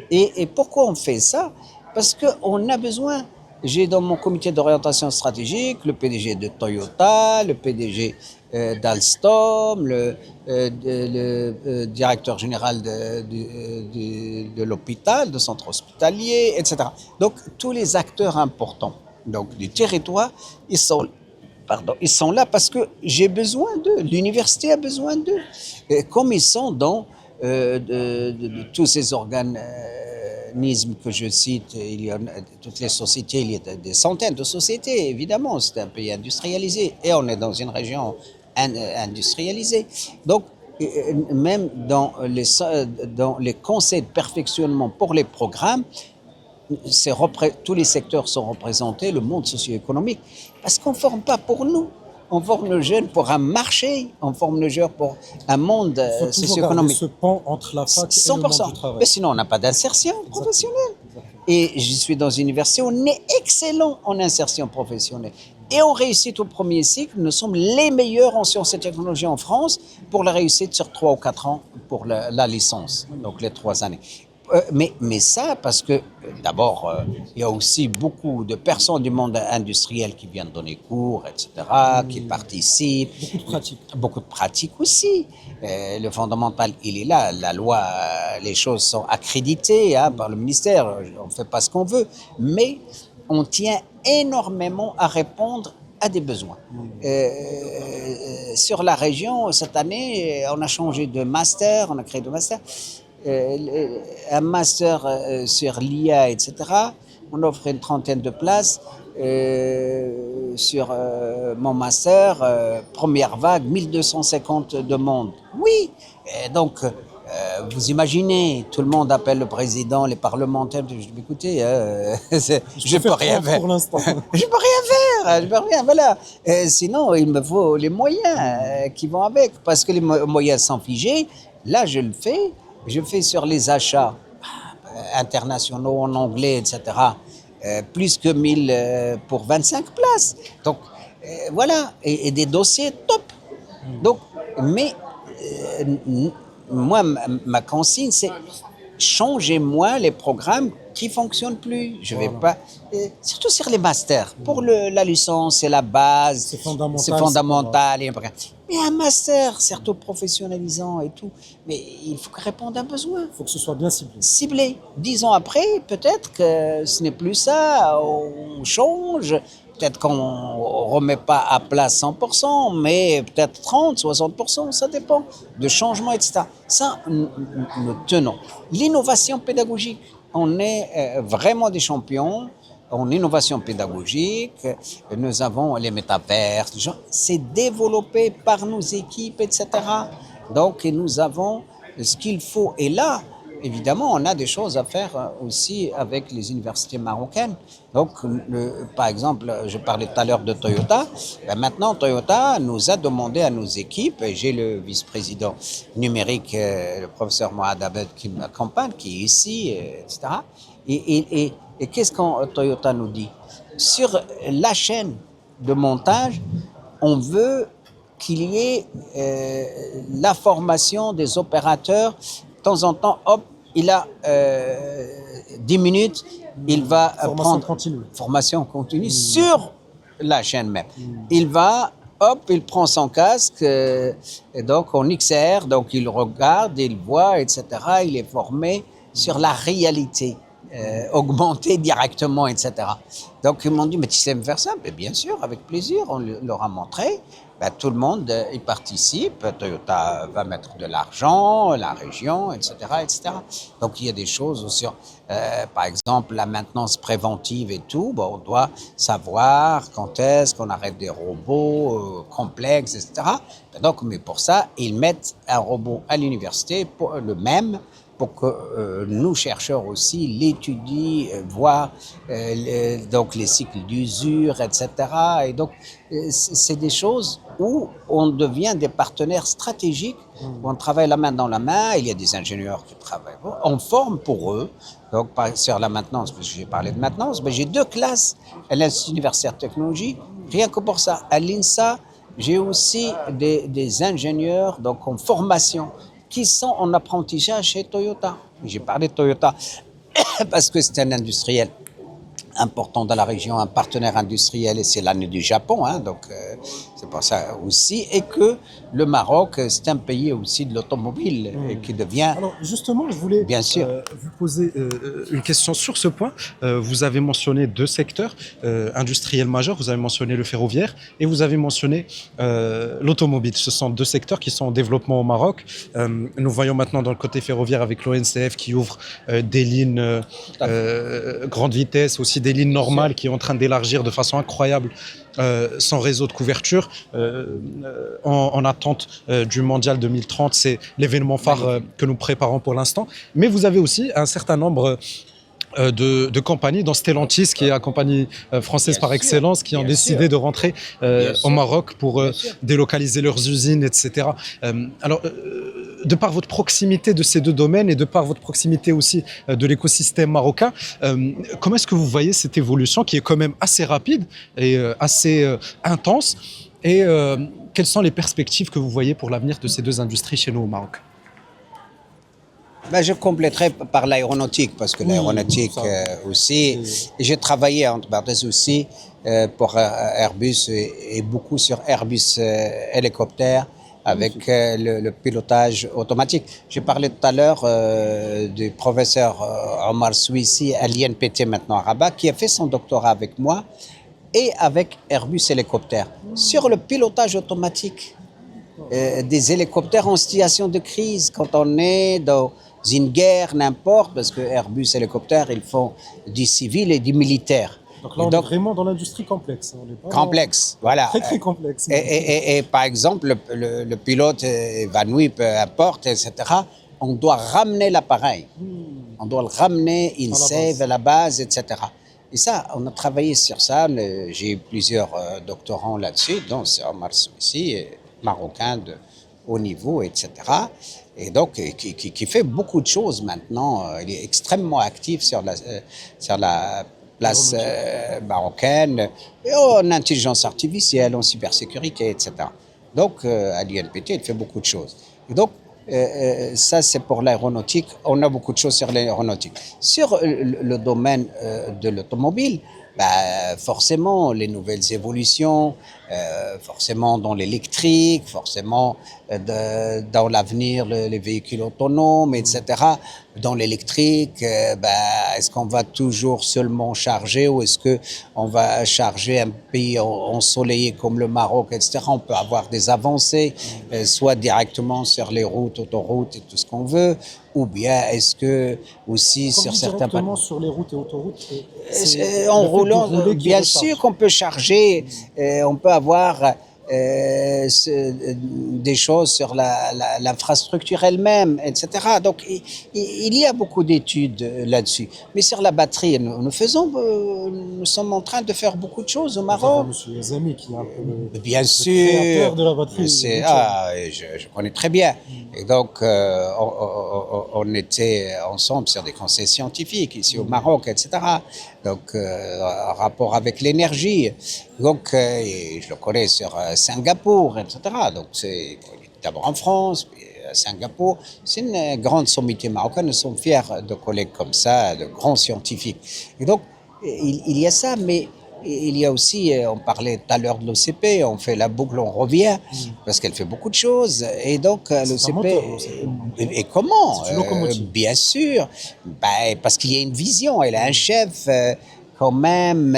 Et pourquoi on fait ça? Parce qu'on a besoin. J'ai dans mon comité d'orientation stratégique le PDG de Toyota, le PDG d'Alstom, le directeur général de l'hôpital, de centre hospitalier, etc. Donc, tous les acteurs importants du territoire, ils sont là parce que j'ai besoin d'eux, l'université a besoin d'eux. Et comme ils sont dans de tous ces organismes que je cite, il y a toutes les sociétés, il y a des centaines de sociétés, évidemment, c'est un pays industrialisé et on est dans une région industrialisée. Donc, même dans les conseils de perfectionnement pour les programmes, tous les secteurs sont représentés, le monde socio-économique, parce qu'on ne forme pas pour nous. On forme nos jeunes pour un marché, on forme nos jeunes pour un monde socio-économique. Ce pont entre la fac 100%. et le monde du travail. Mais sinon, on n'a pas d'insertion professionnelle. Et je suis dans une université, on est excellent en insertion professionnelle. Et en réussite au premier cycle, nous sommes les meilleurs en sciences et technologies en France pour la réussite sur 3 ou 4 ans pour la licence, donc les 3 années. Mais ça, parce que d'abord, il y a aussi beaucoup de personnes du monde industriel qui viennent donner cours, etc., qui participent. Beaucoup de pratiques. Beaucoup de pratiques aussi. Le fondamental, il est là. La loi, les choses sont accréditées par le ministère. On ne fait pas ce qu'on veut. Mais on tient énormément à répondre à des besoins. Sur la région, cette année, on a changé de master, on a créé deux masters. Un master sur l'IA, etc., on offre une trentaine de places. Sur mon master, première vague, 1250 demandes. Oui, et donc vous imaginez, tout le monde appelle le président, les parlementaires. Je dis, écoutez, je peux rien faire. Pour l'instant. Je peux rien faire, je peux rien, voilà. Sinon, il me faut les moyens qui vont avec, parce que les moyens sont figés. Là, je fais sur les achats internationaux en anglais, etc. Plus que 1000 pour 25 places. Donc, voilà, et des dossiers top. Donc, mais moi, ma consigne, c'est changez-moi les programmes qui ne fonctionnent plus. Je vais pas, surtout sur les masters. Pour la licence, c'est la base, C'est fondamental. c'est fondamental. Mais un master, certes professionnalisant et tout, mais il faut qu'il réponde à un besoin. Il faut que ce soit bien ciblé. Ciblé. 10 ans après, peut-être que ce n'est plus ça, on change. Peut-être qu'on ne remet pas à plat 100%, mais peut-être 30, 60%, ça dépend de changements, etc. Ça, nous tenons. L'innovation pédagogique, on est vraiment des champions en innovation pédagogique. Nous avons les métavers, c'est développé par nos équipes, etc. Donc, nous avons ce qu'il faut. Et là, évidemment, on a des choses à faire aussi avec les universités marocaines. Donc, par exemple, je parlais tout à l'heure de Toyota. Maintenant, Toyota nous a demandé à nos équipes, et j'ai le vice-président numérique, le professeur Mohamed Abed, qui m'accompagne, qui est ici, etc. Et qu'est-ce que Toyota nous dit? Sur la chaîne de montage, on veut qu'il y ait la formation des opérateurs. De temps en temps, hop, il a 10 minutes, il va prendre formation continue sur la chaîne même. Il va, hop, il prend son casque, et donc en XR, donc il regarde, il voit, etc. Il est formé sur la réalité, augmentée directement, etc. Donc ils m'ont dit, mais tu sais me faire ça? Mais bien sûr, avec plaisir, on leur a montré. Ben, tout le monde y participe, Toyota va mettre de l'argent, la région, etc., etc. Donc il y a des choses aussi, par exemple la maintenance préventive et tout, bon, on doit savoir quand est-ce qu'on arrête des robots complexes, etc. Donc, mais pour ça, ils mettent un robot à l'université, le même, pour que nous, chercheurs aussi, l'étudient, voir donc les cycles d'usure, etc. Et donc, c'est des choses où on devient des partenaires stratégiques, où on travaille la main dans la main, il y a des ingénieurs qui travaillent, on forme pour eux. Donc, sur la maintenance, parce que j'ai parlé de maintenance, mais j'ai 2 classes à l'Institut universitaire de technologie, rien que pour ça. À l'INSA, j'ai aussi des ingénieurs donc en formation, qui sont en apprentissage chez Toyota. J'ai parlé de Toyota parce que c'est un industriel important dans la région, un partenaire industriel, et c'est l'année du Japon, hein, donc c'est pour ça aussi, et que le Maroc, c'est un pays aussi de l'automobile qui devient... Alors justement, je voulais bien sûr. Vous poser une question sur ce point. Vous avez mentionné 2 secteurs industriels majeurs, vous avez mentionné le ferroviaire et vous avez mentionné l'automobile. Ce sont 2 secteurs qui sont en développement au Maroc. Nous voyons maintenant dans le côté ferroviaire avec l'ONCF qui ouvre des lignes grande vitesse, aussi des lignes normales, qui est en train d'élargir de façon incroyable son réseau de couverture en attente du Mondial 2030. C'est l'événement phare que nous préparons pour l'instant. Mais vous avez aussi un certain nombre de compagnies, dont Stellantis, qui est la compagnie française par excellence, qui ont décidé de rentrer au Maroc pour délocaliser leurs usines, etc. Alors, de par votre proximité de ces 2 domaines et de par votre proximité aussi de l'écosystème marocain, comment est-ce que vous voyez cette évolution qui est quand même assez rapide et assez intense, et quelles sont les perspectives que vous voyez pour l'avenir de ces 2 industries chez nous au Maroc? Ben, je compléterai par l'aéronautique, parce que l'aéronautique aussi, et j'ai travaillé entre parenthèses aussi pour Airbus et beaucoup sur Airbus hélicoptère avec le pilotage automatique. J'ai parlé tout à l'heure du professeur Omar Souissi à l'INPT maintenant à Rabat, qui a fait son doctorat avec moi et avec Airbus hélicoptère sur le pilotage automatique des hélicoptères en situation de crise, quand on est une guerre, n'importe, parce que Airbus hélicoptère, ils font du civil et du militaire. Donc là, on est vraiment dans l'industrie complexe. On est pas Complexe, voilà. Très, très complexe. Et par exemple, le pilote évanoui, peu importe, etc., on doit ramener l'appareil. On doit le ramener, il save à la base, etc. Et ça, on a travaillé sur ça. J'ai eu plusieurs doctorants là-dessus, dont c'est Omar Souissi, marocain de haut niveau, etc. Et donc, qui fait beaucoup de choses maintenant. Il est extrêmement actif sur la place marocaine, et en intelligence artificielle, en cybersécurité, etc. Donc, à l'INPT, il fait beaucoup de choses. Et donc, ça, c'est pour l'aéronautique. On a beaucoup de choses sur l'aéronautique. Sur le domaine de l'automobile, bah, forcément, les nouvelles évolutions, forcément dans l'électrique, forcément dans l'avenir, les véhicules autonomes, etc. Dans l'électrique, bah, est-ce qu'on va toujours seulement charger ou est-ce qu'on va charger un pays ensoleillé comme le Maroc, etc. On peut avoir des avancées, soit directement sur les routes, autoroutes et tout ce qu'on veut, ou bien est-ce que aussi sur certains directement sur les routes et autoroutes, en roulant, bien sûr qu'on peut charger, on peut avoir des choses sur l'infrastructure elle-même, etc. Donc il y a beaucoup d'études là-dessus. Mais sur la batterie, nous sommes en train de faire beaucoup de choses au Maroc. Monsieur Yazami qui est un peu le créateur de la batterie. Je connais très bien. Et donc on était ensemble sur des conseils scientifiques ici au Maroc, etc. Donc en rapport avec l'énergie. Donc je le connais sur Singapour, etc. Donc c'est d'abord en France, puis à Singapour. C'est une grande sommité marocaine. Nous sommes fiers de collègues comme ça, de grands scientifiques. Et donc il y a ça, mais il y a aussi, on parlait tout à l'heure de l'OCP, on fait la boucle, on revient, parce qu'elle fait beaucoup de choses. Et donc, l'OCP. Et comment? C'est une locomotive. Bien sûr, parce qu'il y a une vision. Elle a un chef, quand même,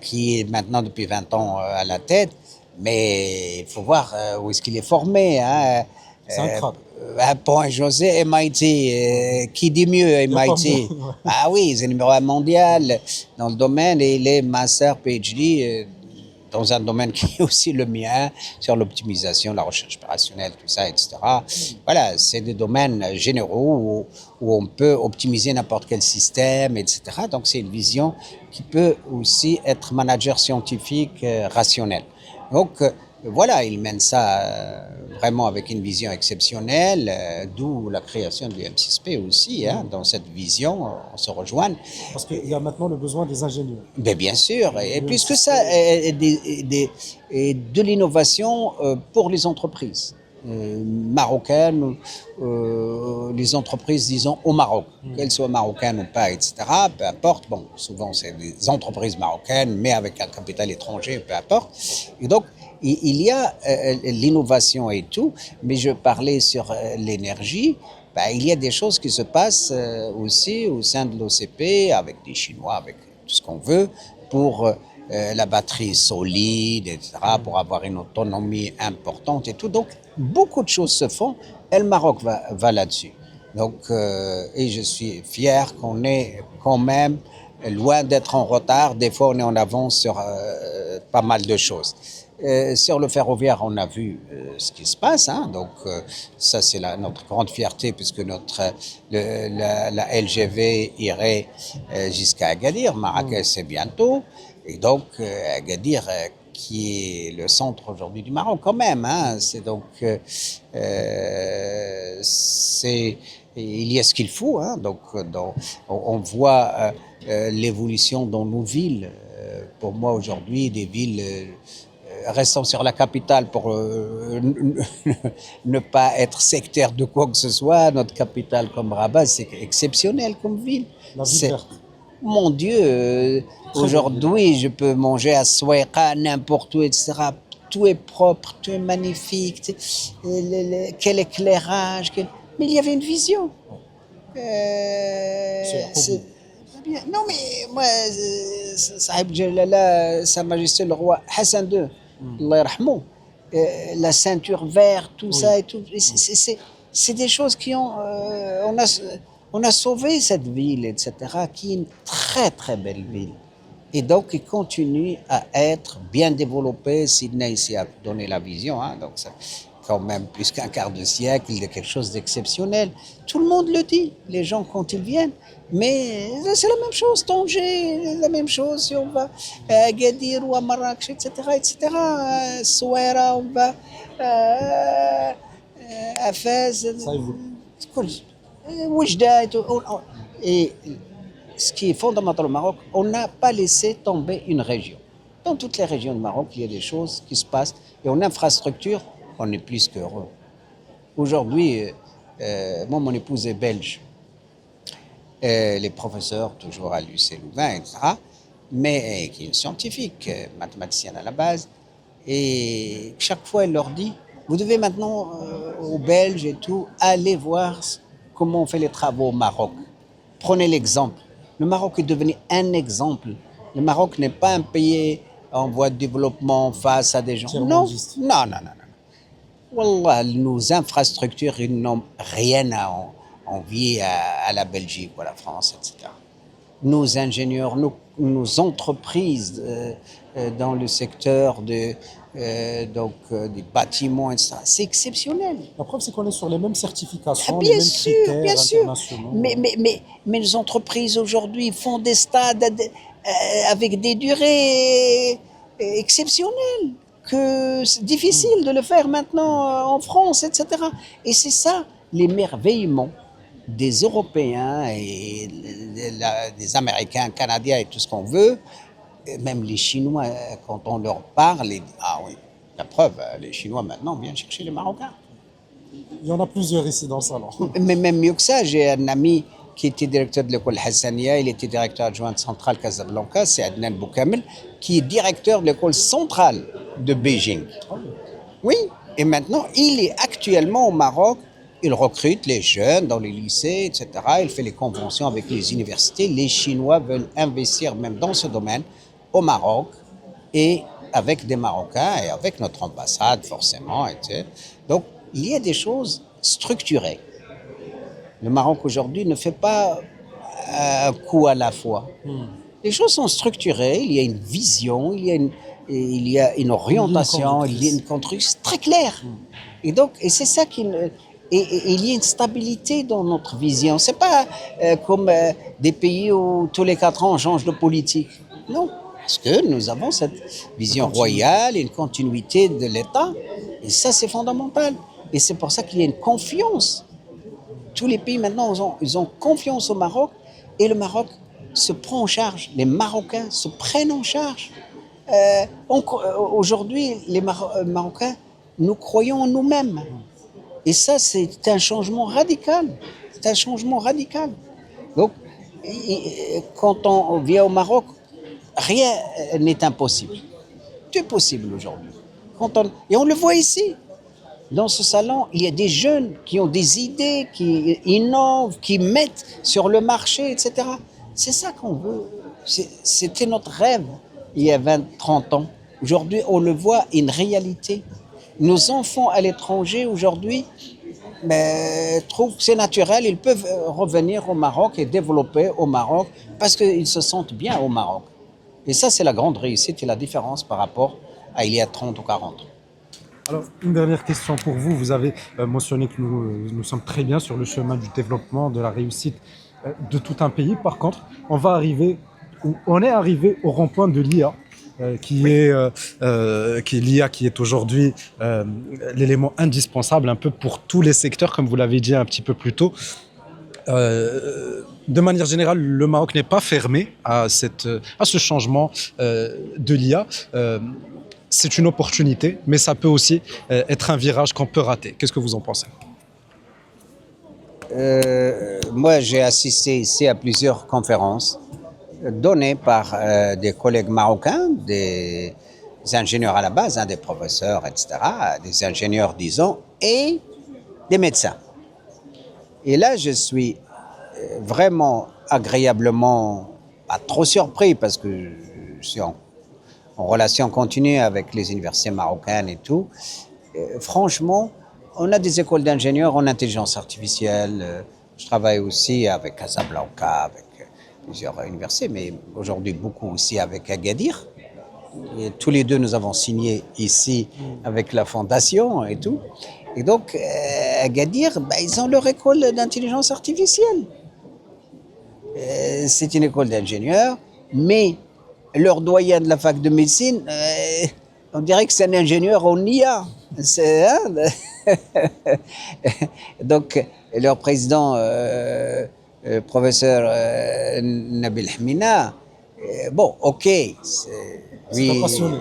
qui est maintenant depuis 20 ans à la tête, mais il faut voir où est-ce qu'il est formé. Hein. C'est un crack. Point José, MIT, qui dit mieux MIT? Ah oui, c'est numéro 1 mondial dans le domaine et il est master PhD dans un domaine qui est aussi le mien, sur l'optimisation, la recherche opérationnelle, tout ça, etc. Voilà, c'est des domaines généraux où on peut optimiser n'importe quel système, etc. Donc c'est une vision qui peut aussi être manager scientifique rationnel. Donc, voilà, il mène ça vraiment avec une vision exceptionnelle, d'où la création du M6P aussi. Hein, dans cette vision, on se rejoint. Parce qu'il y a maintenant le besoin des ingénieurs. Mais bien sûr, et plus que ça, de l'innovation pour les entreprises marocaines, les entreprises, disons, au Maroc, qu'elles soient marocaines ou pas, etc., peu importe. Bon, souvent, c'est des entreprises marocaines, mais avec un capital étranger, peu importe. Et donc, il y a l'innovation et tout, mais je parlais sur l'énergie. Il y a des choses qui se passent aussi au sein de l'OCP, avec des Chinois, avec tout ce qu'on veut, pour la batterie solide, etc., pour avoir une autonomie importante et tout. Donc, beaucoup de choses se font et le Maroc va là-dessus. Donc, et je suis fier qu'on est quand même loin d'être en retard. Des fois, on est en avance sur pas mal de choses. Sur le ferroviaire, on a vu ce qui se passe, hein, donc ça c'est notre grande fierté puisque la LGV irait jusqu'à Agadir, Marrakech c'est bientôt, et donc Agadir qui est le centre aujourd'hui du Maroc quand même, hein, c'est donc il y a ce qu'il faut, hein, donc on voit l'évolution dans nos villes. Pour moi aujourd'hui, des villes restant sur la capitale pour ne pas être sectaire de quoi que ce soit. Notre capitale comme Rabat, c'est exceptionnel comme ville. La ville verte. Mon Dieu, aujourd'hui, je peux manger à Souaïqa, n'importe où, etc. Tout est propre, tout est magnifique. Quel éclairage. Mais il y avait une vision. Non, mais moi, Sahib Jalala, Sa Majesté le roi Hassan II, Allah yarhamou, la ceinture verte, tout ça et tout. c'est des choses qui ont... on a sauvé cette ville, etc., qui est une très très belle ville. Et donc, il continue à être bien développé. Sydney ici a donné la vision, hein, donc c'est quand même plus qu'un quart de siècle de quelque chose d'exceptionnel. Tout le monde le dit, les gens quand ils viennent. Mais c'est la même chose, Tanger, la même chose si on va à Agadir ou à Marrakech, etc. Souaira, on va à Fès, Ça évolue. Oujda et tout. Et ce qui est fondamental au Maroc, on n'a pas laissé tomber une région. Dans toutes les régions du Maroc, il y a des choses qui se passent. Et en infrastructure, on est plus qu'heureux. Aujourd'hui, moi, mon épouse est belge. Les professeurs, toujours à l'UC Louvain, etc., mais qui est une scientifique, mathématicienne à la base. Et chaque fois, elle leur dit, vous devez maintenant, aux Belges et tout, aller voir comment on fait les travaux au Maroc. Prenez l'exemple. Le Maroc est devenu un exemple. Le Maroc n'est pas un pays en voie de développement face à des gens. Non, non, non, non, non. Wallah, nos infrastructures, ils n'ont rien à envier à la Belgique ou à la France, etc. Nos ingénieurs, nos entreprises dans le secteur des bâtiments, etc. C'est exceptionnel. La preuve, c'est qu'on est sur les mêmes certifications, Bien les mêmes sûr, critères bien sûr. internationaux. Mais les entreprises aujourd'hui font des stades avec des durées exceptionnelles, que c'est difficile de le faire maintenant en France, etc. Et c'est ça l'émerveillement des Européens et des Américains, Canadiens et tout ce qu'on veut. Et même les Chinois, quand on leur parle, ils disent, ah oui, la preuve, les Chinois maintenant viennent chercher les Marocains. Il y en a plusieurs ici dans le salon. Mais même mieux que ça, j'ai un ami qui était directeur de l'école Hassania, il était directeur adjoint de Centrale Casablanca, c'est Adnan Boukamel, qui est directeur de l'école centrale de Beijing. Oui, et maintenant, il est actuellement au Maroc, il recrute les jeunes dans les lycées, etc. Il fait les conventions avec les universités. Les Chinois veulent investir même dans ce domaine au Maroc et avec des Marocains et avec notre ambassade, forcément, etc. Donc, il y a des choses structurées. Le Maroc aujourd'hui ne fait pas un coup à la fois. Les choses sont structurées, il y a une vision, il y a une orientation, il y a une construction très claire. Et donc, et c'est ça qui... Et il y a une stabilité dans notre vision. C'est pas comme des pays où tous les 4 ans on change de politique. Non, parce que nous avons cette vision royale et une continuité de l'État. Et ça, c'est fondamental. Et c'est pour ça qu'il y a une confiance. Tous les pays maintenant, ils ont confiance au Maroc et le Maroc se prend en charge. Les Marocains se prennent en charge. Aujourd'hui, les Marocains, nous croyons en nous-mêmes. Et ça, c'est un changement radical. C'est un changement radical. Donc, quand on vient au Maroc, rien n'est impossible. Tout est possible aujourd'hui. Et on le voit ici. Dans ce salon, il y a des jeunes qui ont des idées, qui innovent, qui mettent sur le marché, etc. C'est ça qu'on veut. C'était notre rêve il y a 20, 30 ans. Aujourd'hui, on le voit, une réalité. Nos enfants à l'étranger aujourd'hui trouvent que c'est naturel, ils peuvent revenir au Maroc et développer au Maroc parce qu'ils se sentent bien au Maroc. Et ça, c'est la grande réussite et la différence par rapport à il y a 30 ou 40 ans. Alors, une dernière question pour vous. Vous avez mentionné que nous sommes très bien sur le chemin du développement, de la réussite de tout un pays. Par contre, on est arrivé au rond-point de l'IA. Qui est l'IA qui est aujourd'hui l'élément indispensable un peu pour tous les secteurs, comme vous l'avez dit un petit peu plus tôt. De manière générale, le Maroc n'est pas fermé à ce changement de l'IA. C'est une opportunité, mais ça peut aussi être un virage qu'on peut rater. Qu'est-ce que vous en pensez ? Moi, j'ai assisté ici à plusieurs conférences données par des collègues marocains, des ingénieurs à la base, des professeurs, etc., des ingénieurs, disons, et des médecins. Et là, je suis vraiment agréablement, pas trop surpris, parce que je suis en relation continue avec les universités marocaines et tout. Franchement, On a des écoles d'ingénieurs en intelligence artificielle. Je travaille aussi avec Casablanca, avec plusieurs universités, mais aujourd'hui beaucoup aussi avec Agadir. Et tous les deux, nous avons signé ici avec la fondation et tout. Et donc, Agadir, ils ont leur école d'intelligence artificielle. C'est une école d'ingénieurs, mais leur doyen de la fac de médecine, on dirait que c'est un ingénieur en IA. Donc, leur président, professeur Nabil Hmina, bon, ok, C'est un passionné.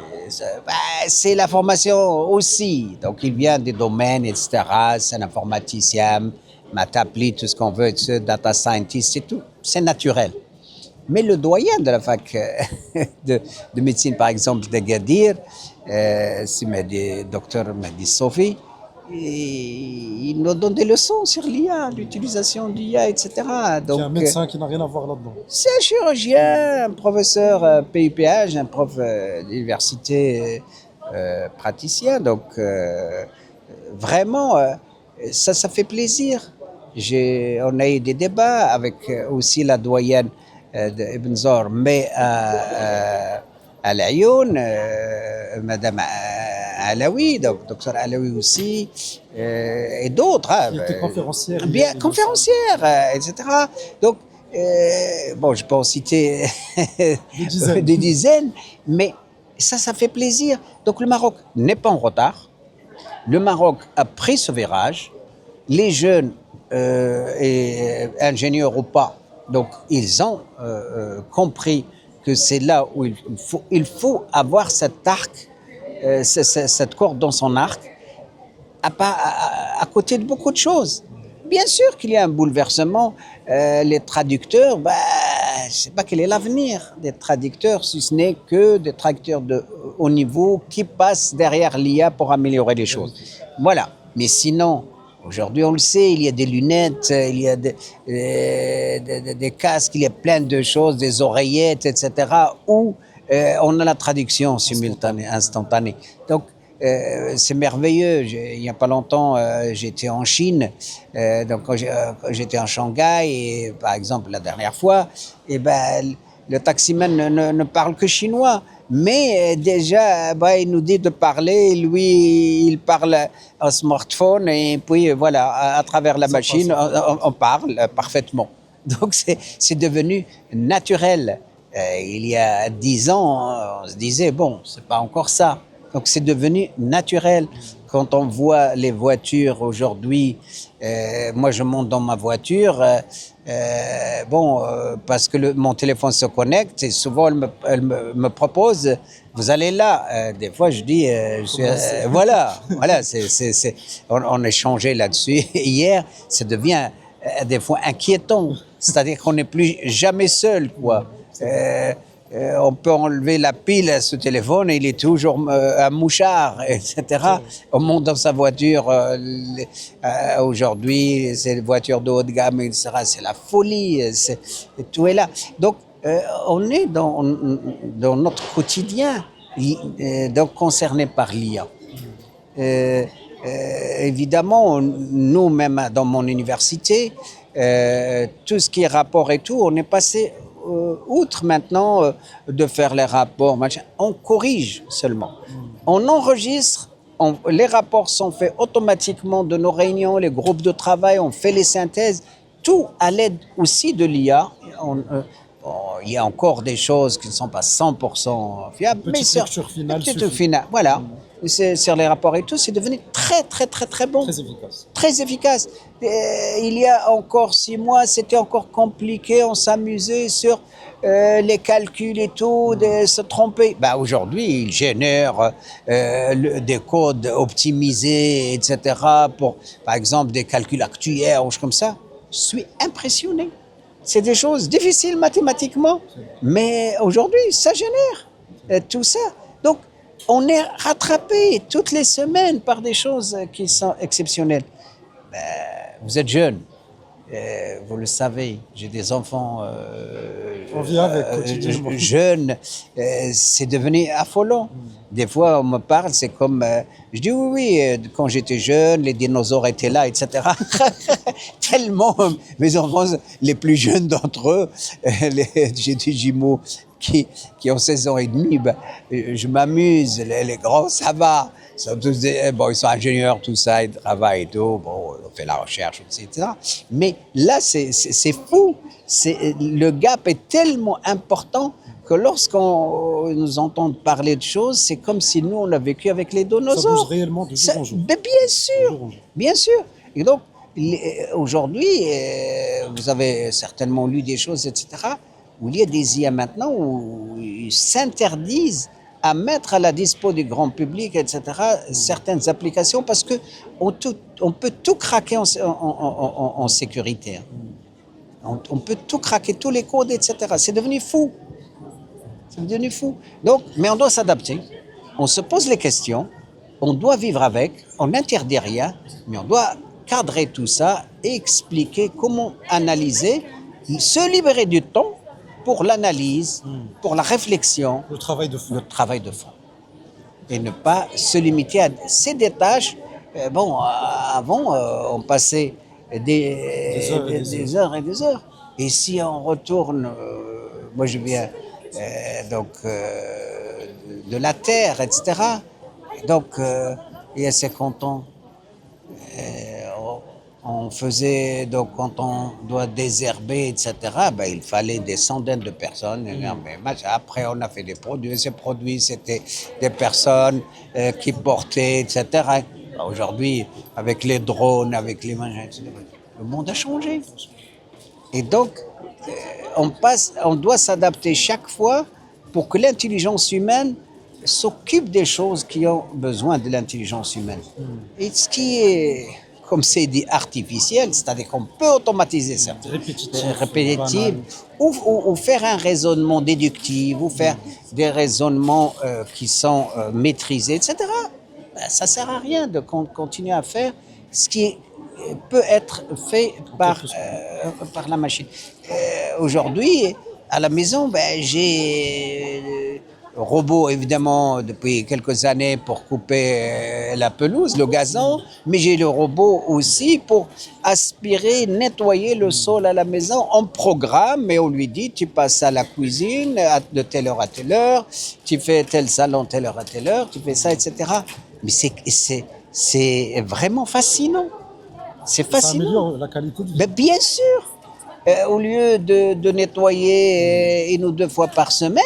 c'est la formation aussi. Donc, il vient des domaines, etc. C'est un informaticien, maths appliquées, tout ce qu'on veut, data scientist, c'est tout. C'est naturel. Mais le doyen de la fac de médecine, par exemple, d'Agadir, c'est le docteur Mehdi Sofi, il nous donne des leçons sur l'IA, l'utilisation d'IA, etc. Donc, un médecin qui n'a rien à voir là-dedans. C'est un chirurgien, un professeur PIPH, un prof d'université praticien. Donc, vraiment, ça fait plaisir. On a eu des débats avec aussi la doyenne d'Ibn Zor, mais à l'Ayoun, Madame Alaoui, donc Docteur Alaoui aussi, et d'autres. Qui était conférencière. Bien, conférencière, etc. Donc, bon, je peux en citer des dizaines, mais ça fait plaisir. Donc, le Maroc n'est pas en retard. Le Maroc a pris ce virage. Les jeunes, et ingénieurs ou pas, donc ils ont compris que c'est là où il faut avoir cet arc, cette corde dans son arc, à côté de beaucoup de choses. Bien sûr qu'il y a un bouleversement. Les traducteurs, je ne sais pas quel est l'avenir des traducteurs, si ce n'est que des traducteurs de haut niveau qui passent derrière l'IA pour améliorer les choses. Voilà. Mais sinon, aujourd'hui, on le sait, il y a des lunettes, il y a des casques, il y a plein de choses, des oreillettes, etc., où on a la traduction simultanée, instantanée. Donc, c'est merveilleux. Il n'y a pas longtemps, j'étais en Chine, donc quand j'étais en Shanghai, et par exemple la dernière fois, le taximan ne parle que chinois, mais déjà il nous dit de parler, lui il parle en smartphone, et puis voilà, à travers la machine on parle parfaitement. Donc c'est devenu naturel. Il y a 10 ans, on se disait bon, c'est pas encore ça. Donc c'est devenu naturel. Quand on voit les voitures aujourd'hui, moi je monte dans ma voiture, parce que mon téléphone se connecte, et souvent elle me propose, vous allez là. Des fois je dis, voilà, on a échangé là-dessus hier. Ça devient des fois inquiétant. C'est-à-dire qu'on n'est plus jamais seul, quoi. On peut enlever la pile à ce téléphone et il est toujours un mouchard, etc. On monte dans sa voiture, aujourd'hui, c'est une voiture de haut de gamme, etc. C'est la folie, tout est là. Donc, on est dans notre quotidien, donc concerné par l'IA. Évidemment, nous-mêmes, dans mon université, tout ce qui est rapport et tout, on est passé outre maintenant de faire les rapports, on corrige seulement. On enregistre, les rapports sont faits automatiquement de nos réunions, les groupes de travail, on fait les synthèses, tout à l'aide aussi de l'IA. Il y a encore des choses qui ne sont pas 100% fiables, mais petite lecture finale, voilà. Sur les rapports et tout, c'est devenu très, très, très, très bon. Très efficace. Très efficace. Il y a encore 6 mois, c'était encore compliqué, on s'amusait sur les calculs et tout, de se tromper. Aujourd'hui, ils génèrent des codes optimisés, etc., pour, par exemple, des calculs actuaires ou choses comme ça. Je suis impressionné. C'est des choses difficiles mathématiquement, mais aujourd'hui, ça génère tout ça. Donc, on est rattrapé toutes les semaines par des choses qui sont exceptionnelles. Vous êtes jeune, vous le savez, j'ai des enfants On vit avec quotidiennement. jeunes, c'est devenu affolant. Des fois, on me parle, c'est comme... je dis oui, oui, quand j'étais jeune, les dinosaures étaient là, etc. Tellement, mes enfants, les plus jeunes d'entre eux, j'ai des jumeaux qui ont 16 ans et demi, ben, je m'amuse, les grands, ça va. Ils sont tous bon, ils sont ingénieurs, tout ça, ils travaillent et tout, bon, on fait la recherche aussi, etc. Mais là, c'est fou. Le gap est tellement important que lorsqu'on nous entend parler de choses, c'est comme si nous, on a vécu avec les dinosaures. Ça bouge réellement de jour en jour. Mais bien sûr, bien sûr. Et donc, aujourd'hui, vous avez certainement lu des choses, etc., où il y a des IA maintenant où ils s'interdisent à mettre à la dispo du grand public, etc., certaines applications parce qu'on peut tout craquer en sécurité. On peut tout craquer, tous les codes, etc. C'est devenu fou. C'est devenu fou. Donc, mais on doit s'adapter. On se pose les questions. On doit vivre avec. On n'interdit rien. Mais on doit cadrer tout ça et expliquer comment analyser, se libérer du temps pour l'analyse, pour la réflexion. Le travail de fond. Le travail de fond. Et ne pas se limiter à ces détaches. Bon, avant, on passait des heures et des heures. Et si on retourne, moi je viens de la terre, etc. Donc, il y a 50 ans, on faisait, donc quand on doit désherber, etc., ben, il fallait des centaines de personnes. Après, on a fait des produits. Ces produits, c'était des personnes qui portaient, etc. Aujourd'hui, avec les drones, avec les machins, etc., le monde a changé. Et donc, on doit s'adapter chaque fois pour que l'intelligence humaine s'occupe des choses qui ont besoin de l'intelligence humaine. Et ce qui est, comme c'est dit, artificiel, c'est-à-dire qu'on peut automatiser ça, répétitif, ou faire un raisonnement déductif, ou faire des raisonnements qui sont maîtrisés, etc. Ben, ça ne sert à rien de continuer à faire ce qui peut être fait par la machine. Aujourd'hui, à la maison, ben, j'ai robot, évidemment, depuis quelques années pour couper la pelouse, le gazon, mais j'ai le robot aussi pour aspirer, nettoyer le sol à la maison. On programme et on lui dit, tu passes à la cuisine de telle heure à telle heure, tu fais tel salon telle heure à telle heure, tu fais ça, etc. Mais c'est vraiment fascinant. C'est fascinant. Ça améliore la qualité de vie. Mais bien sûr. Au lieu de nettoyer 1 ou 2 fois par semaine,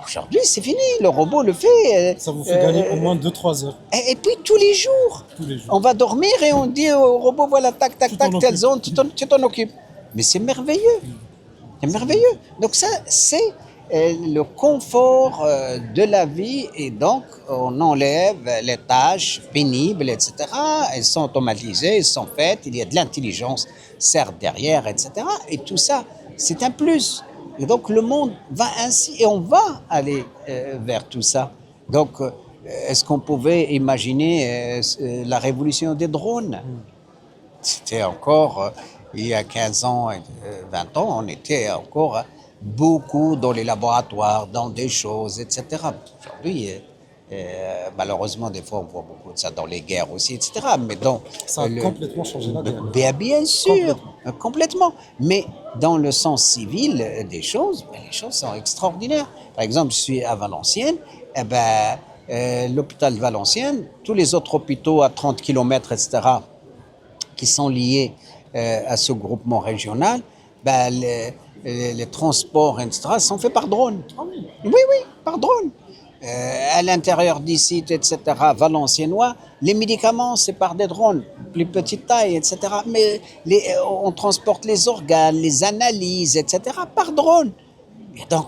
aujourd'hui, c'est fini, le robot le fait. Ça vous fait gagner au moins 2-3 heures. Et puis tous les jours. On va dormir et on dit au robot, voilà, tac, tac, tac, telle zone, tu t'en occupes. Mais c'est merveilleux. C'est merveilleux. Donc ça, c'est le confort de la vie et donc on enlève les tâches pénibles, etc. Elles sont automatisées, elles sont faites, il y a de l'intelligence, certes, derrière, etc. Et tout ça, c'est un plus. Et donc le monde va ainsi et on va aller vers tout ça. Donc est-ce qu'on pouvait imaginer la révolution des drones? C'était encore, il y a 15 ans, 20 ans, on était encore beaucoup dans les laboratoires, dans des choses, etc. Aujourd'hui, malheureusement, des fois, on voit beaucoup de ça dans les guerres aussi, etc. Mais ça a complètement changé la guerre. Bien sûr, complètement. Mais dans le sens civil des choses, les choses sont extraordinaires. Par exemple, je suis à Valenciennes, l'hôpital de Valenciennes, tous les autres hôpitaux à 30 km, etc., qui sont liés à ce groupement régional, les transports, etc., sont faits par drone. Oui, par drone. À l'intérieur des sites, etc., valenciennois, les médicaments, c'est par des drones, plus petite taille, etc. Mais on transporte les organes, les analyses, etc., par drone. Et donc,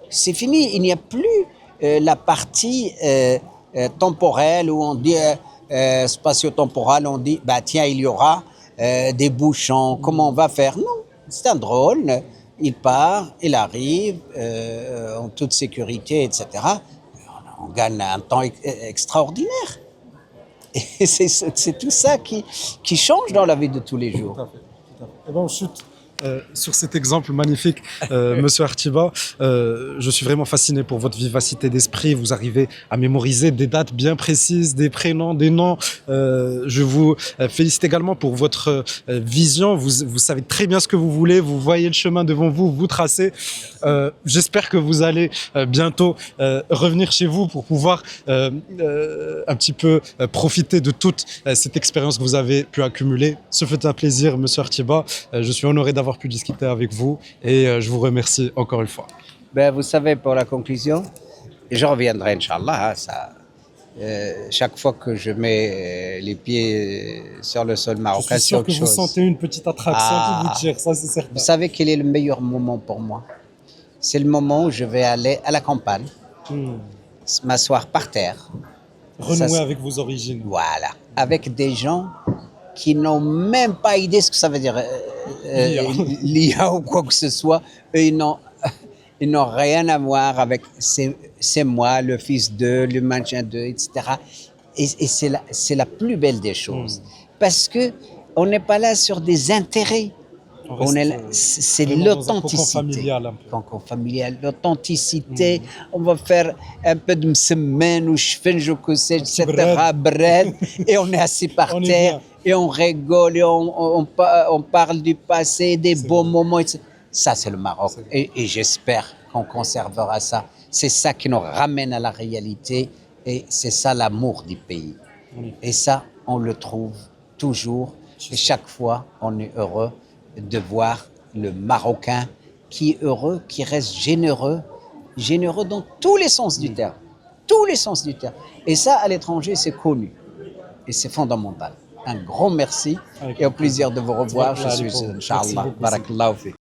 c'est fini. Il n'y a plus la partie temporelle où on dit, spatio-temporelle, on dit, tiens, il y aura des bouchons, comment on va faire? Non, c'est un drone. Il part, il arrive en toute sécurité, etc. On gagne un temps extraordinaire. Et c'est tout ça qui change dans la vie de tous les jours. Tout à fait. Eh ben, on chute sur cet exemple magnifique, Monsieur Artiba. Je suis vraiment fasciné pour votre vivacité d'esprit. Vous arrivez à mémoriser des dates bien précises, des prénoms, des noms. Je vous félicite également pour votre vision. Vous savez très bien ce que vous voulez. Vous voyez le chemin devant vous, vous tracez. J'espère que vous allez bientôt revenir chez vous pour pouvoir un petit peu profiter de toute cette expérience que vous avez pu accumuler. Ce fut un plaisir, Monsieur Artiba. Je suis honoré d'avoir pu discuter avec vous et je vous remercie encore une fois. Ben, vous savez, pour la conclusion, je reviendrai, Inch'Allah. Chaque fois que je mets les pieds sur le sol Je marocain, suis c'est sûr autre que vous chose. sentez une petite attraction qui vous tire, ça c'est certain. Vous savez quel est le meilleur moment pour moi? C'est le moment où je vais aller à la campagne, m'asseoir par terre. Renouer Ça, avec vos origines. Voilà, avec des gens qui n'ont même pas idée ce que ça veut dire l'IA ou quoi que ce soit. Eux, ils n'ont rien à voir avec c'est moi, le fils d'eux, le machin d'eux, etc. Et c'est la plus belle des choses. Parce que on n'est pas là sur des intérêts. C'est l'authenticité. Cocon familial, l'authenticité. On va faire un peu de msemen ou chfenj ou que sais, etc. Bread, et on est assis par terre et on rigole et on parle du passé, des beaux moments. Etc. Ça, c'est le Maroc. Et j'espère qu'on conservera ça. C'est ça qui nous ramène à la réalité et c'est ça l'amour du pays. Et ça, on le trouve toujours. Et chaque fois, on est heureux de voir le Marocain qui est heureux, qui reste généreux dans tous les sens du terme. Tous les sens du terme. Et ça, à l'étranger, c'est connu. Et c'est fondamental. Un grand merci et au plaisir de vous revoir. Je suis, Inch'Allah, barakallahu fik.